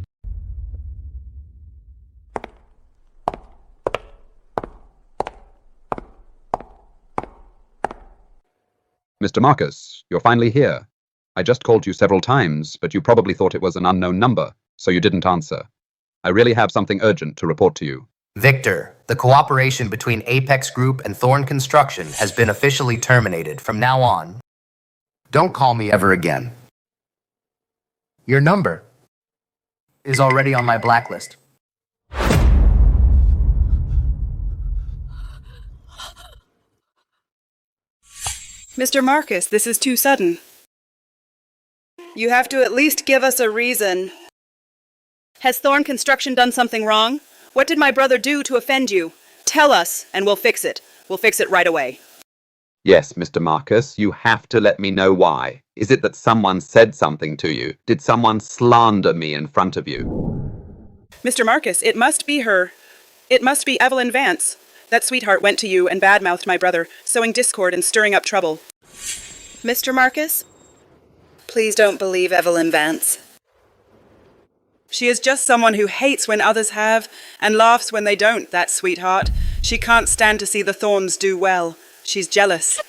Mr. Marcus, you're finally here. I just called you several times, but you probably thought it was an unknown number, so you didn't answer. I really have something urgent to report to you. Victor, the cooperation between Apex Group and Thorn Construction has been officially terminated. From now on, don't call me ever again. Your number is already on my blacklist. Mr. Marcus, this is too sudden. You have to at least give us a reason. Has Thorn Construction done something wrong? What did my brother do to offend you? Tell us, and we'll fix it. We'll fix it right away. Yes, Mr. Marcus, you have to let me know why. Is it that someone said something to you? Did someone slander me in front of you? Mr. Marcus, it must be her. It must be Evelyn Vance. That sweetheart went to you and badmouthed my brother, sowing discord and stirring up trouble. Mr. Marcus? Please don't believe Evelyn Vance. She is just someone who hates when others have, and laughs when they don't, that sweetheart. She can't stand to see the Thorns do well. She's jealous.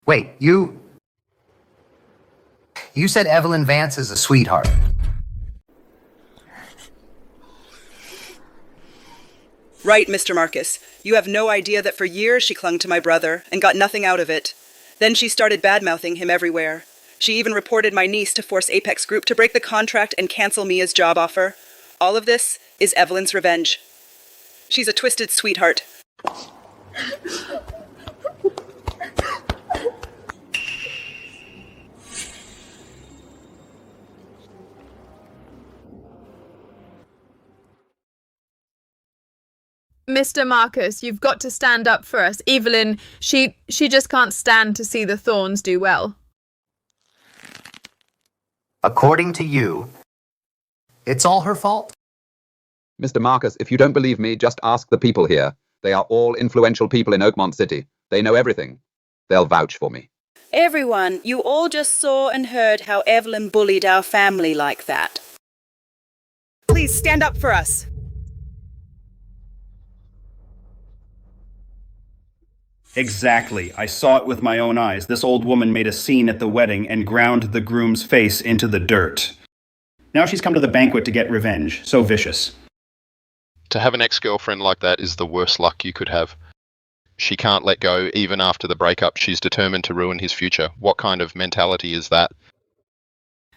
Wait, you said Evelyn Vance is a sweetheart. Right, Mr. Marcus. You have no idea that for years she clung to my brother and got nothing out of it. Then she started badmouthing him everywhere. She even reported my niece to force Apex Group to break the contract and cancel Mia's job offer. All of this is Evelyn's revenge. She's a twisted sweetheart. Mr. Marcus, you've got to stand up for us. Evelyn, she just can't stand to see the Thorns do well. According to you, it's all her fault? Mr. Marcus, if you don't believe me, just ask the people here. They are all influential people in Oakmont City. They know everything. They'll vouch for me. Everyone, you all just saw and heard how Evelyn bullied our family like that. Please stand up for us. Exactly. I saw it with my own eyes. This old woman made a scene at the wedding and ground the groom's face into the dirt. Now she's come to the banquet to get revenge. So vicious. To have an ex-girlfriend like that is the worst luck you could have. She can't let go even after the breakup. She's determined to ruin his future. What kind of mentality is that?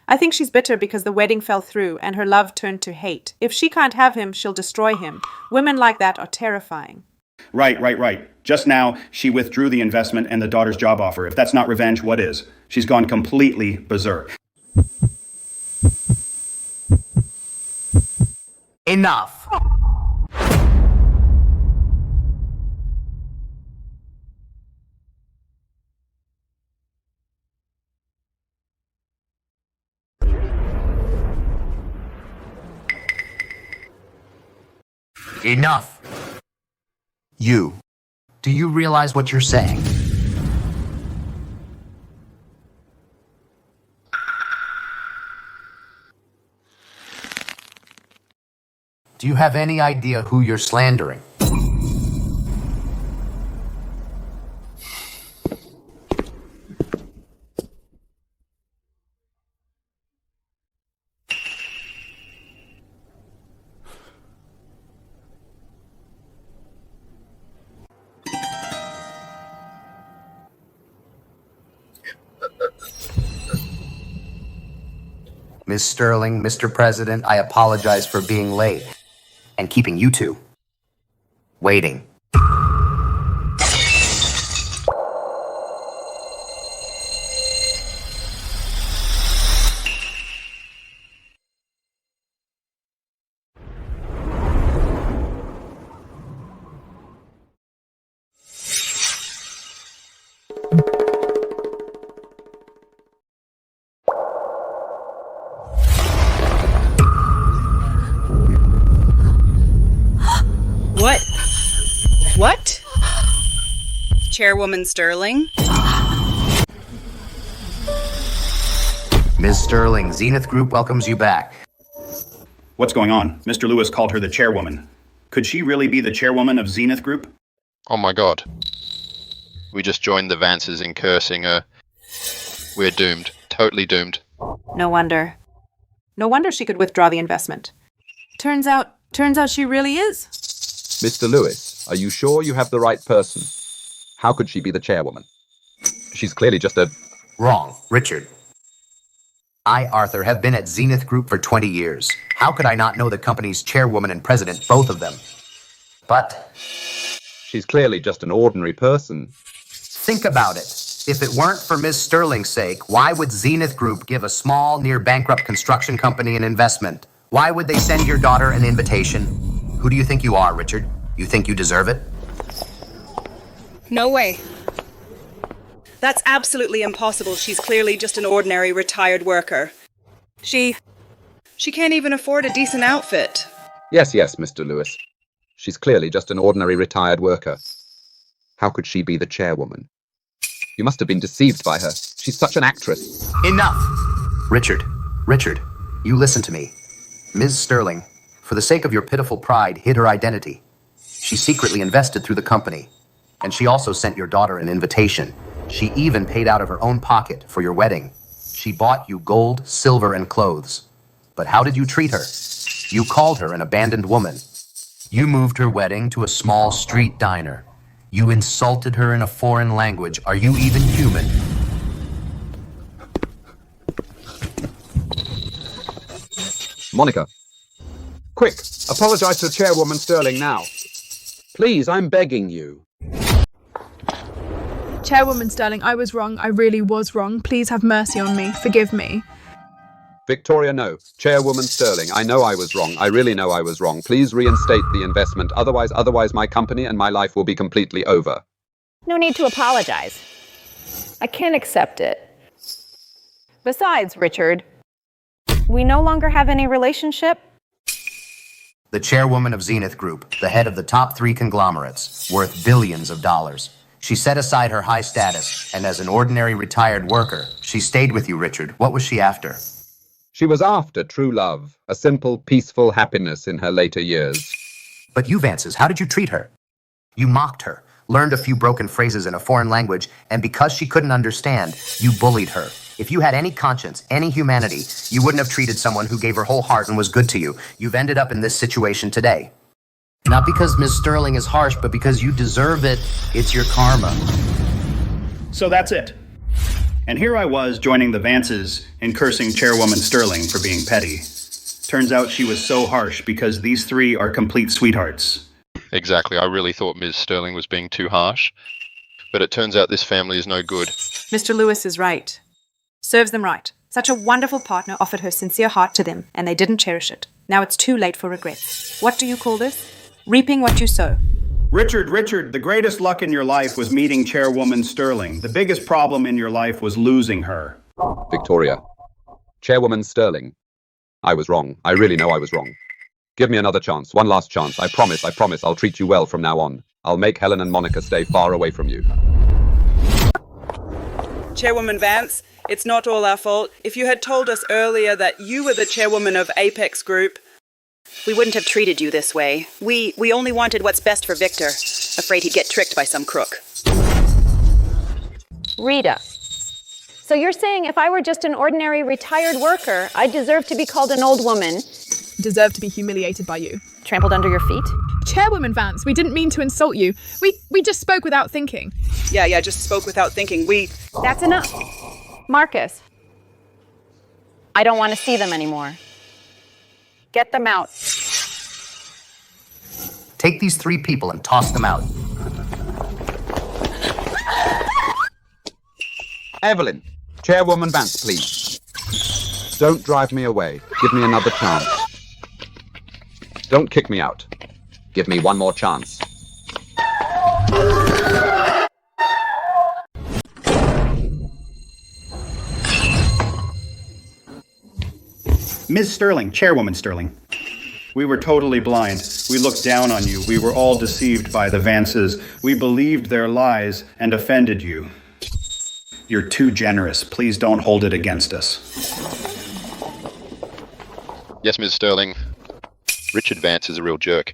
I think she's bitter because the wedding fell through and her love turned to hate. If she can't have him, she'll destroy him. Women like that are terrifying. Right. Just now, she withdrew the investment and the daughter's job offer. If that's not revenge, what is? She's gone completely berserk. Enough! Enough! You. Do you realize what you're saying? Do you have any idea who you're slandering? Miss Sterling, Mr. President, I apologize for being late and keeping you two waiting. What? Chairwoman Sterling? Ms. Sterling, Zenith Group welcomes you back. What's going on? Mr. Lewis called her the chairwoman. Could she really be the chairwoman of Zenith Group? Oh my god. We just joined the Vances in cursing her. We're doomed. Totally doomed. No wonder. No wonder she could withdraw the investment. Turns out she really is. Mr. Lewis, are you sure you have the right person? How could she be the chairwoman? She's clearly just a... Wrong. Richard. I, Arthur, have been at Zenith Group for 20 years. How could I not know the company's chairwoman and president, both of them? But... She's clearly just an ordinary person. Think about it. If it weren't for Ms. Sterling's sake, why would Zenith Group give a small, near-bankrupt construction company an investment? Why would they send your daughter an invitation? Who do you think you are, Richard? You think you deserve it? No way. That's absolutely impossible. She's clearly just an ordinary retired worker. She can't even afford a decent outfit. Yes, Mr. Lewis. She's clearly just an ordinary retired worker. How could she be the chairwoman? You must have been deceived by her. She's such an actress. Enough! Richard, you listen to me. Ms. Sterling, for the sake of your pitiful pride, hid her identity. She secretly invested through the company. And she also sent your daughter an invitation. She even paid out of her own pocket for your wedding. She bought you gold, silver, and clothes. But how did you treat her? You called her an abandoned woman. You moved her wedding to a small street diner. You insulted her in a foreign language. Are you even human? Monica. Quick, apologize to Chairwoman Sterling now. Please, I'm begging you. Chairwoman Sterling, I was wrong. I really was wrong. Please have mercy on me. Forgive me. Victoria, no. Chairwoman Sterling, I know I was wrong. I really know I was wrong. Please reinstate the investment. Otherwise my company and my life will be completely over. No need to apologize. I can't accept it. Besides, Richard, we no longer have any relationship. The chairwoman of Zenith Group, the head of the top 3 conglomerates, worth billions of dollars. She set aside her high status, and as an ordinary retired worker, she stayed with you, Richard. What was she after? She was after true love, a simple, peaceful happiness in her later years. But you, Vances, how did you treat her? You mocked her, learned a few broken phrases in a foreign language, and because she couldn't understand, you bullied her. If you had any conscience, any humanity, you wouldn't have treated someone who gave her whole heart and was good to you. You've ended up in this situation today. Not because Ms. Sterling is harsh, but because you deserve it. It's your karma. So that's it. And here I was joining the Vances in cursing Chairwoman Sterling for being petty. Turns out she was so harsh because these 3 are complete sweethearts. Exactly. I really thought Ms. Sterling was being too harsh. But it turns out this family is no good. Mr. Lewis is right. Serves them right. Such a wonderful partner offered her sincere heart to them, and they didn't cherish it. Now it's too late for regrets. What do you call this? Reaping what you sow. Richard, the greatest luck in your life was meeting Chairwoman Sterling. The biggest problem in your life was losing her. Victoria. Chairwoman Sterling. I was wrong. I really know I was wrong. Give me another chance. One last chance. I promise. I'll treat you well from now on. I'll make Helen and Monica stay far away from you. Chairwoman Vance, it's not all our fault. If you had told us earlier that you were the chairwoman of Apex Group, We wouldn't have treated you this way. We only wanted what's best for Victor. Afraid he'd get tricked by some crook. Rita. So you're saying if I were just an ordinary retired worker, I deserve to be called an old woman? Deserve to be humiliated by you. Trampled under your feet? Chairwoman Vance, we didn't mean to insult you. We just spoke without thinking. Yeah, just spoke without thinking. That's enough. Marcus. I don't want to see them anymore. Get them out. Take these 3 people and toss them out. Evelyn. Chairwoman Vance, please. Don't drive me away. Give me another chance. Don't kick me out. Give me one more chance. Ms. Sterling, Chairwoman Sterling. We were totally blind. We looked down on you. We were all deceived by the Vances. We believed their lies and offended you. You're too generous. Please don't hold it against us. Yes, Ms. Sterling. Richard Vance is a real jerk.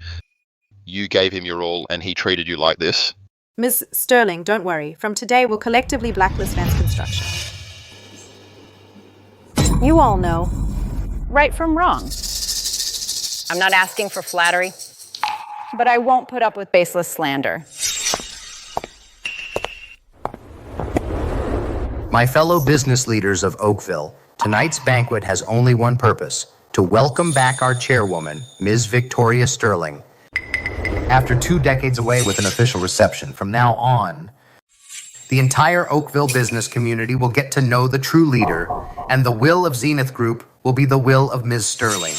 You gave him your all and he treated you like this. Ms. Sterling, don't worry. From today, we'll collectively blacklist Vance Construction. You all know right from wrong. I'm not asking for flattery, but I won't put up with baseless slander. My fellow business leaders of Oakville, tonight's banquet has only one purpose: to welcome back our chairwoman, Ms. Victoria Sterling. After 2 decades away with an official reception, from now on, the entire Oakville business community will get to know the true leader, and the will of Zenith Group will be the will of Ms. Sterling.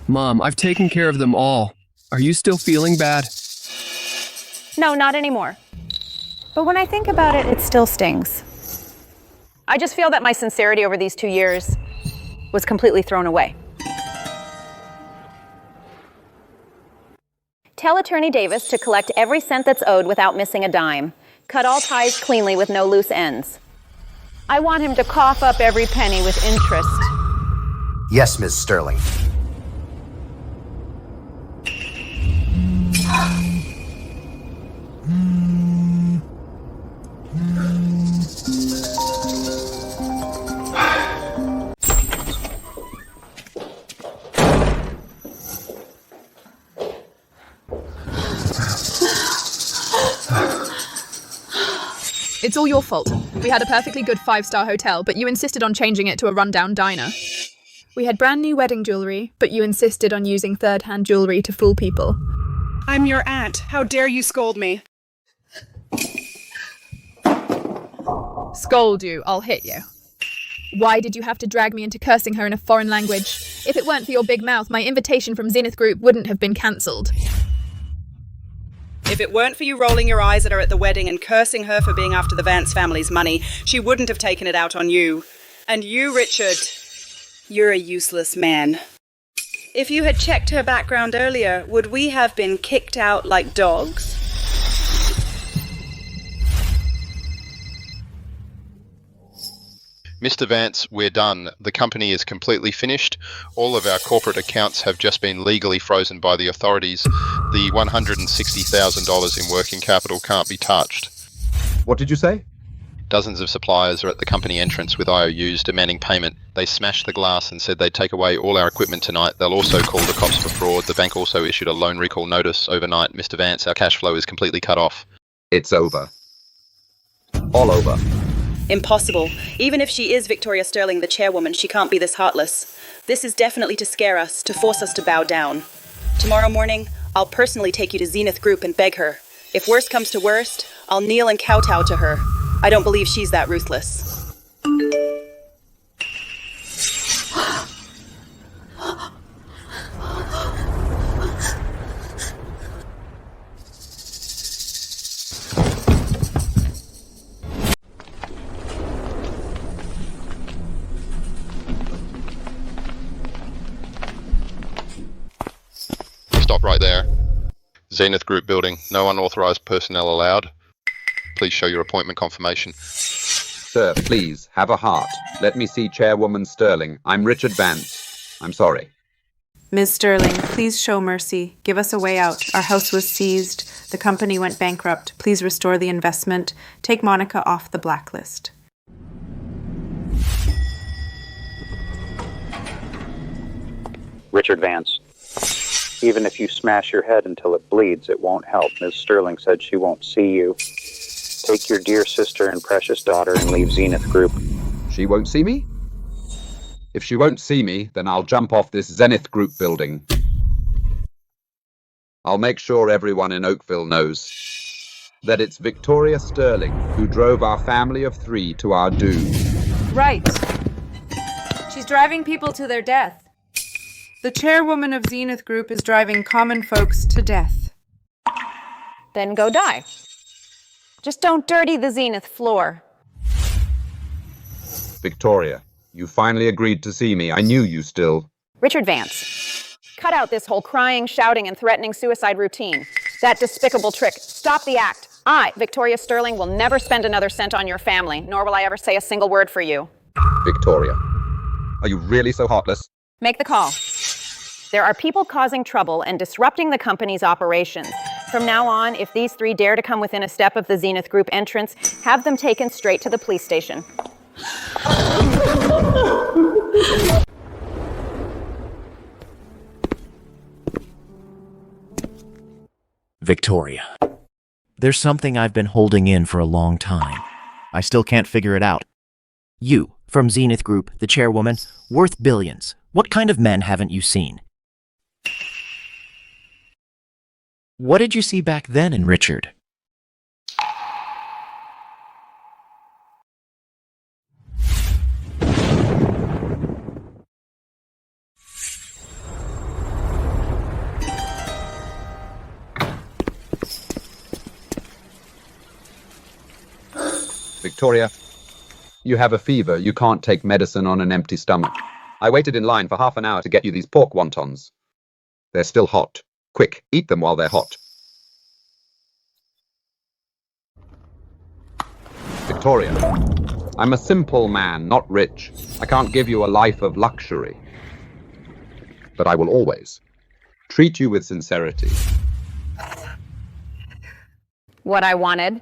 Mom, I've taken care of them all. Are you still feeling bad? No, not anymore. But when I think about it, it still stings. I just feel that my sincerity over these 2 years was completely thrown away. Tell Attorney Davis to collect every cent that's owed without missing a dime. Cut all ties cleanly with no loose ends. I want him to cough up every penny with interest. Yes, Ms. Sterling. It's all your fault. We had a perfectly good 5-star hotel, but you insisted on changing it to a rundown diner. We had brand new wedding jewelry, but you insisted on using third-hand jewelry to fool people. I'm your aunt. How dare you scold me? Scold you, I'll hit you. Why did you have to drag me into cursing her in a foreign language? If it weren't for your big mouth, my invitation from Zenith Group wouldn't have been cancelled. If it weren't for you rolling your eyes at her at the wedding and cursing her for being after the Vance family's money, she wouldn't have taken it out on you. And you, Richard, you're a useless man. If you had checked her background earlier, would we have been kicked out like dogs? Mr. Vance, we're done. The company is completely finished. All of our corporate accounts have just been legally frozen by the authorities. The $160,000 in working capital can't be touched. What did you say? Dozens of suppliers are at the company entrance with IOUs demanding payment. They smashed the glass and said they'd take away all our equipment tonight. They'll also call the cops for fraud. The bank also issued a loan recall notice overnight. Mr. Vance, our cash flow is completely cut off. It's over. All over. Impossible. Even if she is Victoria Sterling, the chairwoman, she can't be this heartless. This is definitely to scare us, to force us to bow down. Tomorrow morning, I'll personally take you to Zenith Group and beg her. If worst comes to worst, I'll kneel and kowtow to her. I don't believe she's that ruthless. Stop right there. Zenith Group building. No unauthorized personnel allowed. Please show your appointment confirmation. Sir, please, have a heart. Let me see Chairwoman Sterling. I'm Richard Vance. I'm sorry. Ms. Sterling, please show mercy. Give us a way out. Our house was seized. The company went bankrupt. Please restore the investment. Take Monica off the blacklist. Richard Vance. Even if you smash your head until it bleeds, it won't help. Ms. Sterling said she won't see you. Take your dear sister and precious daughter and leave Zenith Group. She won't see me? If she won't see me, then I'll jump off this Zenith Group building. I'll make sure everyone in Oakville knows that it's Victoria Sterling who drove our family of 3 to our doom. Right. She's driving people to their death. The chairwoman of Zenith Group is driving common folks to death. Then go die. Just don't dirty the Zenith floor. Victoria, you finally agreed to see me. I knew you still. Richard Vance, cut out this whole crying, shouting, and threatening suicide routine. That despicable trick. Stop the act. I, Victoria Sterling, will never spend another cent on your family, nor will I ever say a single word for you. Victoria, are you really so heartless? Make the call. There are people causing trouble and disrupting the company's operations. From now on, if these 3 dare to come within a step of the Zenith Group entrance, have them taken straight to the police station. Victoria. There's something I've been holding in for a long time. I still can't figure it out. You, from Zenith Group, the chairwoman, worth billions. What kind of men haven't you seen? What did you see back then in Richard? Victoria, you have a fever. You can't take medicine on an empty stomach. I waited in line for half an hour to get you these pork wontons. They're still hot. Quick, eat them while they're hot. Victoria, I'm a simple man, not rich. I can't give you a life of luxury. But I will always treat you with sincerity. What I wanted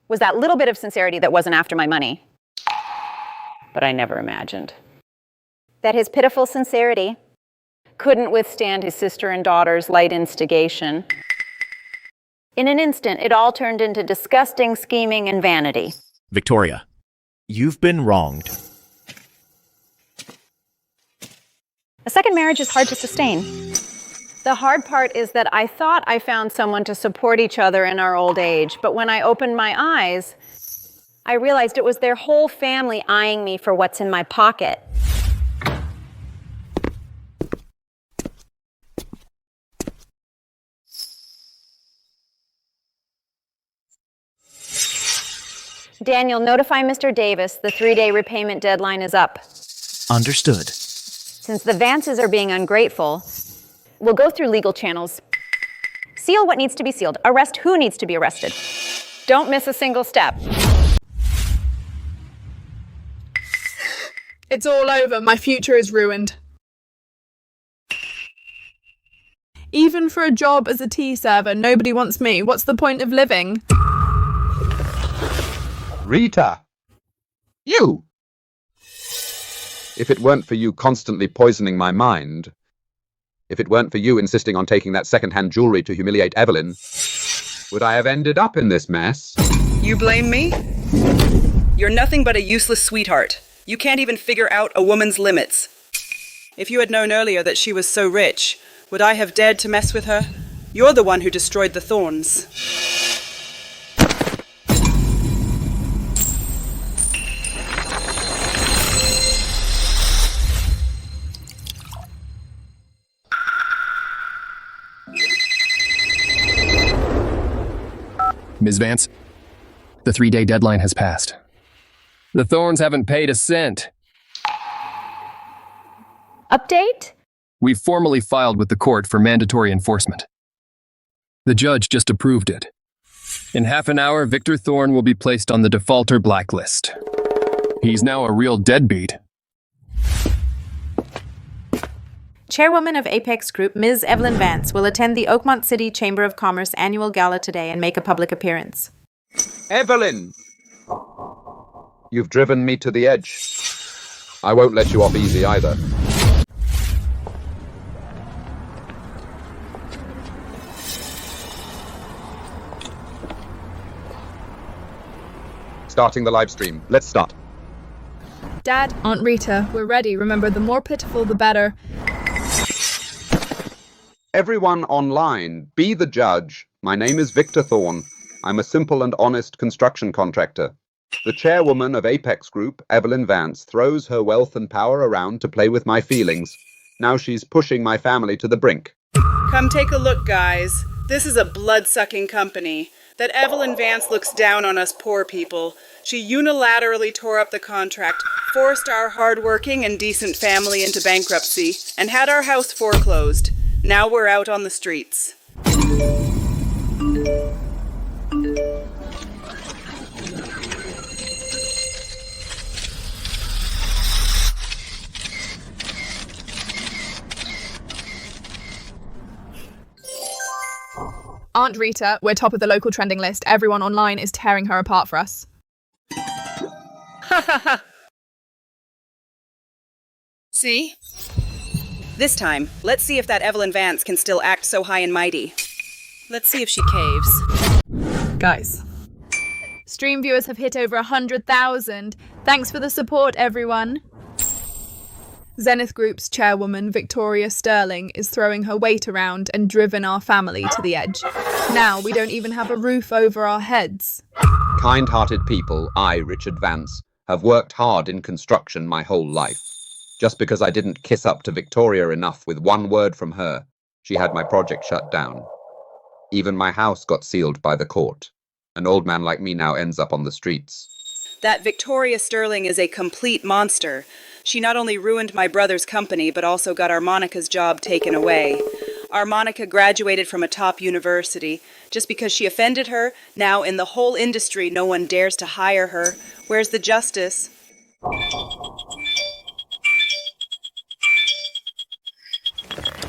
was that little bit of sincerity that wasn't after my money. But I never imagined that his pitiful sincerity couldn't withstand his sister and daughter's light instigation. In an instant, it all turned into disgusting scheming and vanity. Victoria, you've been wronged. A second marriage is hard to sustain. The hard part is that I thought I found someone to support each other in our old age, but when I opened my eyes, I realized it was their whole family eyeing me for what's in my pocket. Daniel, notify Mr. Davis the 3-day repayment deadline is up. Understood. Since the Vances are being ungrateful, we'll go through legal channels. Seal what needs to be sealed. Arrest who needs to be arrested. Don't miss a single step. It's all over. My future is ruined. Even for a job as a tea server, nobody wants me. What's the point of living? Rita! You! If it weren't for you constantly poisoning my mind, if it weren't for you insisting on taking that second-hand jewelry to humiliate Evelyn, would I have ended up in this mess? You blame me? You're nothing but a useless sweetheart. You can't even figure out a woman's limits. If you had known earlier that she was so rich, would I have dared to mess with her? You're the one who destroyed the thorns. Ms. Vance, the 3-day deadline has passed. The Thorns haven't paid a cent. Update? We've formally filed with the court for mandatory enforcement. The judge just approved it. In half an hour, Victor Thorne will be placed on the defaulter blacklist. He's now a real deadbeat. Chairwoman of Apex Group, Ms. Evelyn Vance, will attend the Oakmont City Chamber of Commerce annual gala today and make a public appearance. Evelyn! You've driven me to the edge. I won't let you off easy either. Starting the live stream. Let's start. Dad, Aunt Rita, we're ready. Remember, the more pitiful, the better. Everyone online, be the judge. My name is Victor Thorne. I'm a simple and honest construction contractor. The chairwoman of Apex Group, Evelyn Vance, throws her wealth and power around to play with my feelings. Now she's pushing my family to the brink. Come take a look, guys. This is a blood-sucking company. That Evelyn Vance looks down on us poor people. She unilaterally tore up the contract, forced our hard-working and decent family into bankruptcy, and had our house foreclosed. Now we're out on the streets. Aunt Rita, we're top of the local trending list. Everyone online is tearing her apart for us. See? This time, let's see if that Evelyn Vance can still act so high and mighty. Let's see if she caves. Guys. Stream viewers have hit over 100,000. Thanks for the support, everyone. Zenith Group's chairwoman, Victoria Sterling, is throwing her weight around and driven our family to the edge. Now we don't even have a roof over our heads. Kind-hearted people, I, Richard Vance, have worked hard in construction my whole life. Just because I didn't kiss up to Victoria enough with one word from her, she had my project shut down. Even my house got sealed by the court. An old man like me now ends up on the streets. That Victoria Sterling is a complete monster. She not only ruined my brother's company, but also got our Monica's job taken away. Our Monica graduated from a top university. Just because she offended her, now in the whole industry no one dares to hire her. Where's the justice?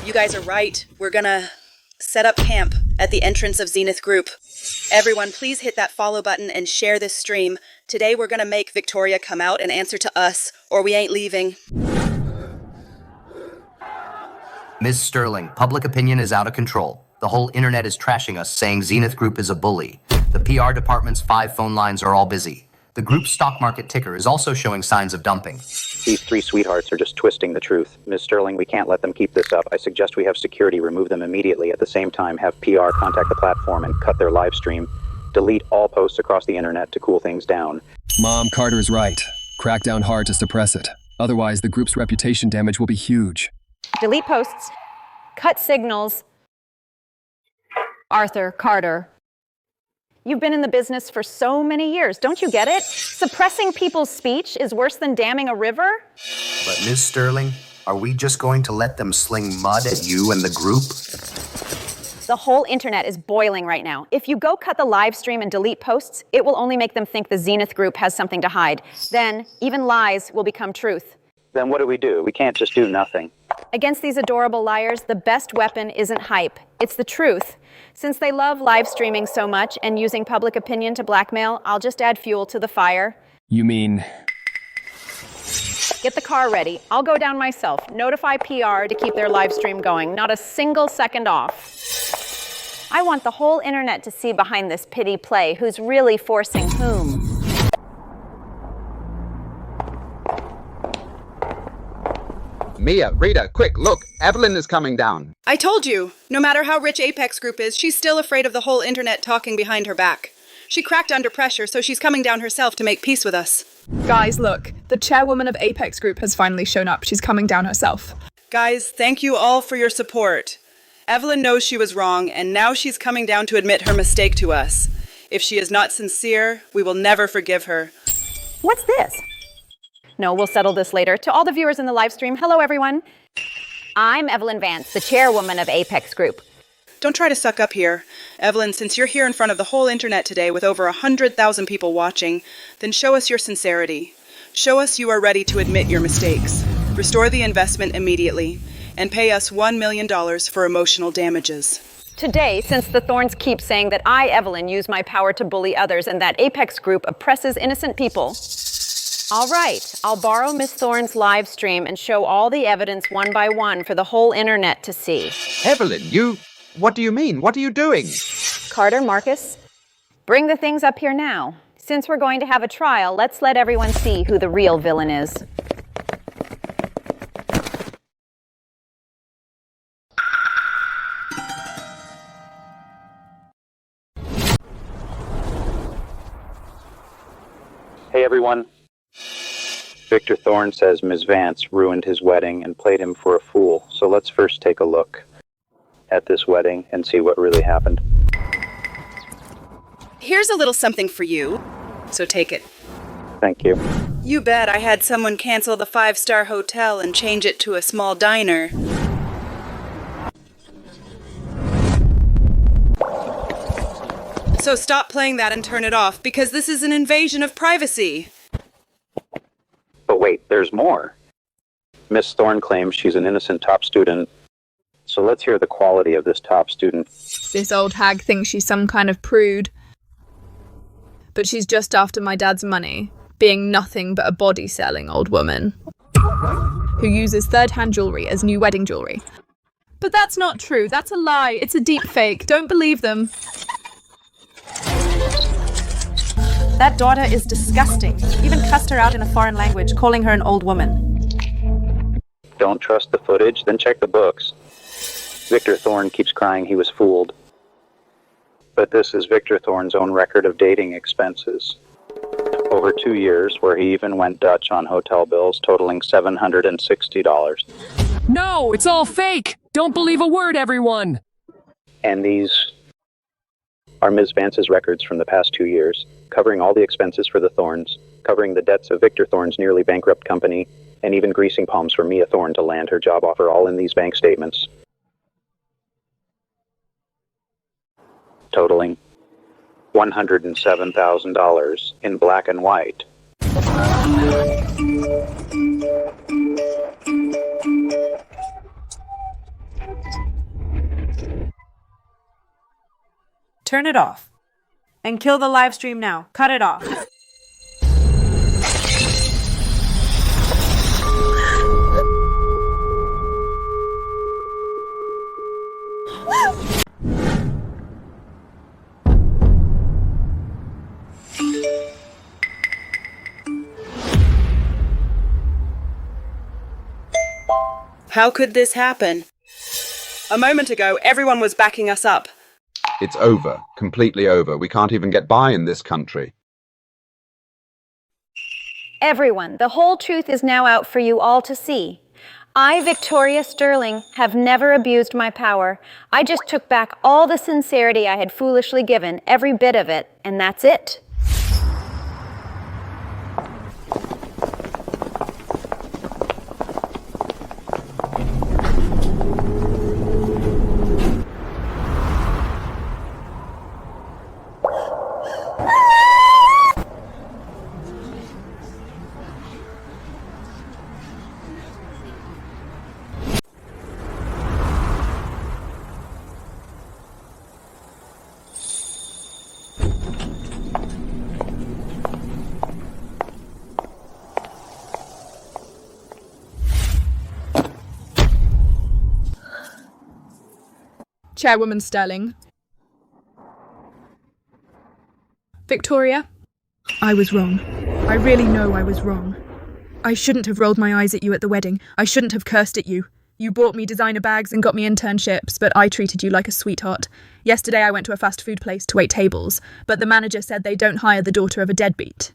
You guys are right. We're gonna set up camp at the entrance of Zenith Group. Everyone, please hit that follow button and share this stream. Today we're gonna make Victoria come out and answer to us, or we ain't leaving. Ms. Sterling, public opinion is out of control. The whole internet is trashing us, saying Zenith Group is a bully. The PR department's 5 phone lines are all busy. The group's stock market ticker is also showing signs of dumping. These 3 sweethearts are just twisting the truth. Ms. Sterling, we can't let them keep this up. I suggest we have security remove them immediately. At the same time, have PR contact the platform and cut their live stream. Delete all posts across the internet to cool things down. Mom, Carter's right. Crack down hard to suppress it. Otherwise, the group's reputation damage will be huge. Delete posts. Cut signals. Arthur, Carter. You've been in the business for so many years. Don't you get it? Suppressing people's speech is worse than damming a river? But Ms. Sterling, are we just going to let them sling mud at you and the group? The whole internet is boiling right now. If you go cut the live stream and delete posts, it will only make them think the Zenith Group has something to hide. Then, even lies will become truth. Then what do? We can't just do nothing. Against these adorable liars, the best weapon isn't hype. It's the truth. Since they love live streaming so much and using public opinion to blackmail, I'll just add fuel to the fire. You mean... Get the car ready. I'll go down myself. Notify PR to keep their live stream going. Not a single second off. I want the whole internet to see behind this pity play who's really forcing whom. Mia, Rita, quick, look, Evelyn is coming down. I told you, no matter how rich Apex Group is, she's still afraid of the whole internet talking behind her back. She cracked under pressure, so she's coming down herself to make peace with us. Guys, look. The chairwoman of Apex Group has finally shown up. She's coming down herself. Guys, thank you all for your support. Evelyn knows she was wrong, and now she's coming down to admit her mistake to us. If she is not sincere, we will never forgive her. What's this? No, we'll settle this later. To all the viewers in the live stream, hello everyone. I'm Evelyn Vance, the chairwoman of Apex Group. Don't try to suck up here. Evelyn, since you're here in front of the whole internet today with over 100,000 people watching, then show us your sincerity. Show us you are ready to admit your mistakes. Restore the investment immediately, and pay us $1 million for emotional damages. Today, since the Thorns keep saying that I, Evelyn, use my power to bully others and that Apex Group oppresses innocent people, all right, I'll borrow Miss Thorne's live stream and show all the evidence one by one for the whole internet to see. Evelyn, what do you mean? What are you doing? Carter, Marcus, bring the things up here now. Since we're going to have a trial, let's let everyone see who the real villain is. Hey everyone. Victor Thorne says Ms. Vance ruined his wedding and played him for a fool, so let's first take a look at this wedding and see what really happened. Here's a little something for you, so take it. Thank you. You bet I had someone cancel the 5-star hotel and change it to a small diner. So stop playing that and turn it off, because this is an invasion of privacy. But wait, there's more. Miss Thorne claims she's an innocent top student, so let's hear the quality of this top student. This old hag thinks she's some kind of prude. But she's just after my dad's money, being nothing but a body-selling old woman who uses third-hand jewelry as new wedding jewelry. But that's not true. That's a lie. It's a deep fake. Don't believe them. That daughter is disgusting. Even cussed her out in a foreign language, calling her an old woman. Don't trust the footage? Then check the books. Victor Thorne keeps crying he was fooled. But this is Victor Thorne's own record of dating expenses. Over 2 years, where he even went Dutch on hotel bills totaling $760. No, it's all fake! Don't believe a word, everyone! And these are Ms. Vance's records from the past 2 years, covering all the expenses for the Thornes, covering the debts of Victor Thorne's nearly bankrupt company, and even greasing palms for Mia Thorne to land her job offer, all in these bank statements. Totaling $107,000 in black and white. Turn it off. And kill the live stream now. Cut it off. How could this happen? A moment ago, everyone was backing us up. It's over. Completely over. We can't even get by in this country. Everyone, the whole truth is now out for you all to see. I, Victoria Sterling, have never abused my power. I just took back all the sincerity I had foolishly given, every bit of it, and that's it. Chairwoman Sterling. Victoria, I was wrong. I really know I was wrong. I shouldn't have rolled my eyes at you at the wedding. I shouldn't have cursed at you. You bought me designer bags and got me internships, but I treated you like a sweetheart. Yesterday I went to a fast food place to wait tables, but the manager said they don't hire the daughter of a deadbeat.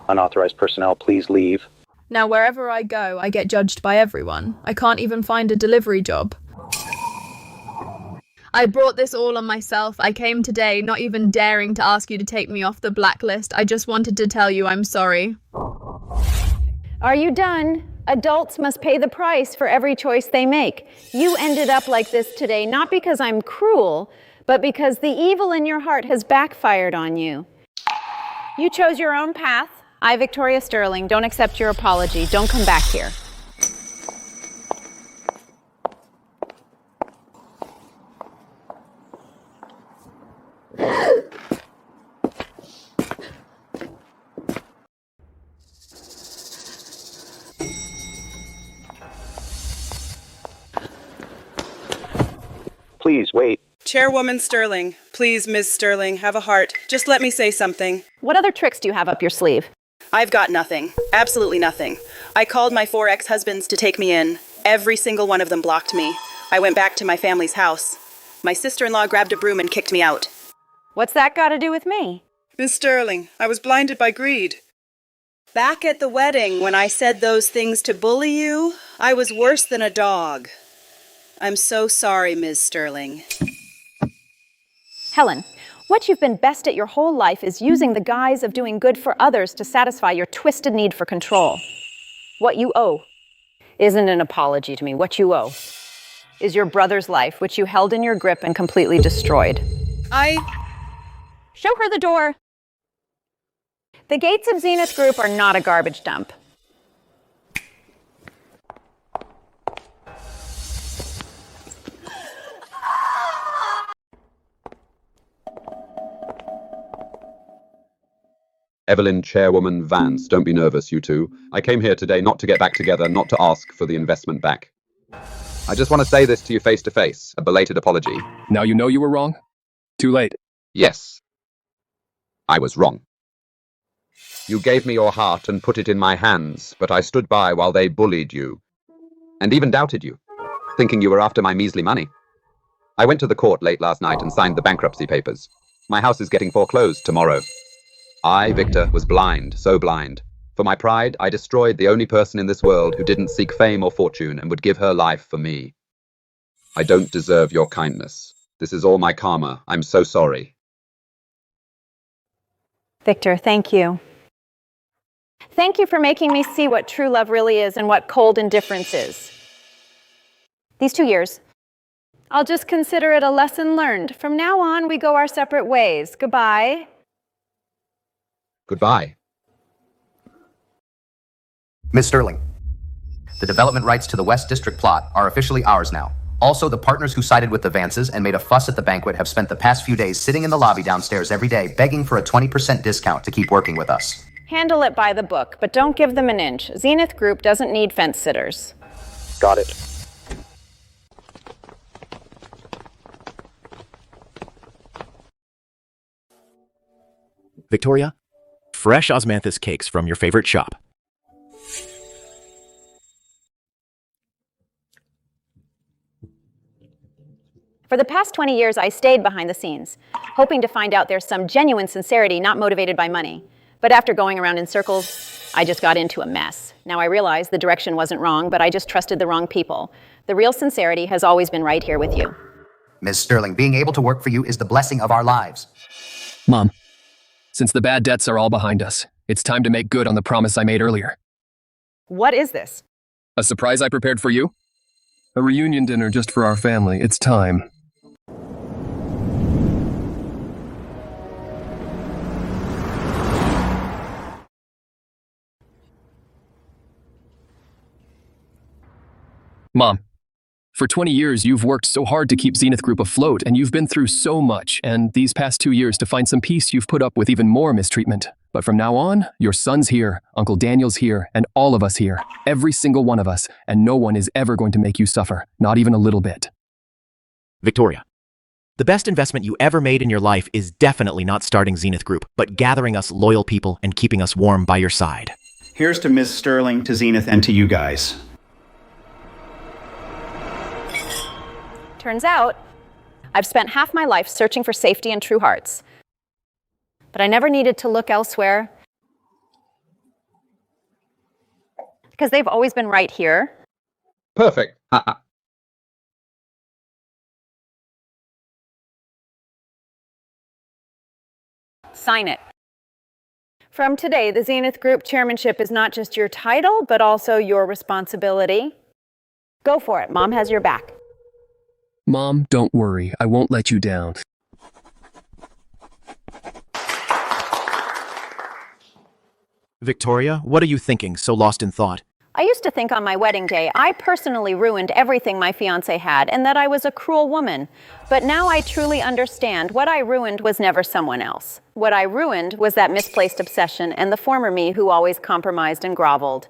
Unauthorized personnel, please leave. Now wherever I go, I get judged by everyone. I can't even find a delivery job. I brought this all on myself. I came today not even daring to ask you to take me off the blacklist. I just wanted to tell you I'm sorry. Are you done? Adults must pay the price for every choice they make. You ended up like this today, not because I'm cruel, but because the evil in your heart has backfired on you. You chose your own path. I, Victoria Sterling, don't accept your apology. Don't come back here. Please wait. Chairwoman Sterling, please, Ms. Sterling, have a heart. Just let me say something. What other tricks do you have up your sleeve? I've got nothing. Absolutely nothing. I called my 4 ex-husbands to take me in. Every single one of them blocked me. I went back to my family's house. My sister-in-law grabbed a broom and kicked me out. What's that got to do with me? Miss Sterling, I was blinded by greed. Back at the wedding, when I said those things to bully you, I was worse than a dog. I'm so sorry, Ms. Sterling. Helen, what you've been best at your whole life is using the guise of doing good for others to satisfy your twisted need for control. What you owe isn't an apology to me. What you owe is your brother's life, which you held in your grip and completely destroyed. Show her the door. The gates of Zenith Group are not a garbage dump. Evelyn, Chairwoman Vance, don't be nervous, you two. I came here today not to get back together, not to ask for the investment back. I just want to say this to you face to face, a belated apology. Now you know you were wrong? Too late. Yes. I was wrong. You gave me your heart and put it in my hands, but I stood by while they bullied you. And even doubted you, thinking you were after my measly money. I went to the court late last night and signed the bankruptcy papers. My house is getting foreclosed tomorrow. I, Victor, was blind, so blind. For my pride, I destroyed the only person in this world who didn't seek fame or fortune and would give her life for me. I don't deserve your kindness. This is all my karma. I'm so sorry. Victor, thank you. Thank you for making me see what true love really is and what cold indifference is. These 2 years, I'll just consider it a lesson learned. From now on, we go our separate ways. Goodbye. Goodbye. Ms. Sterling, the development rights to the West District plot are officially ours now. Also, the partners who sided with the Vances and made a fuss at the banquet have spent the past few days sitting in the lobby downstairs every day begging for a 20% discount to keep working with us. Handle it by the book, but don't give them an inch. Zenith Group doesn't need fence sitters. Got it. Victoria, fresh osmanthus cakes from your favorite shop. For the past 20 years, I stayed behind the scenes, hoping to find out there's some genuine sincerity not motivated by money. But after going around in circles, I just got into a mess. Now I realize the direction wasn't wrong, but I just trusted the wrong people. The real sincerity has always been right here with you. Ms. Sterling, being able to work for you is the blessing of our lives. Mom, since the bad debts are all behind us, it's time to make good on the promise I made earlier. What is this? A surprise I prepared for you? A reunion dinner just for our family. It's time. Mom, for 20 years, you've worked so hard to keep Zenith Group afloat, and you've been through so much, and these past 2 years to find some peace, you've put up with even more mistreatment. But from now on, your son's here, Uncle Daniel's here, and all of us here. Every single one of us, and no one is ever going to make you suffer, not even a little bit. Victoria, The best investment you ever made in your life is definitely not starting Zenith Group, but gathering us loyal people and keeping us warm by your side. Here's to Ms. Sterling, to Zenith, and to you guys. Turns out, I've spent half my life searching for safety in true hearts. But I never needed to look elsewhere, because they've always been right here. Perfect. Sign it. From today, the Zenith Group chairmanship is not just your title, but also your responsibility. Go for it. Mom has your back. Mom, don't worry. I won't let you down. Victoria, what are you thinking, so lost in thought? I used to think on my wedding day I personally ruined everything my fiancé had and that I was a cruel woman. But now I truly understand what I ruined was never someone else. What I ruined was that misplaced obsession and the former me who always compromised and groveled.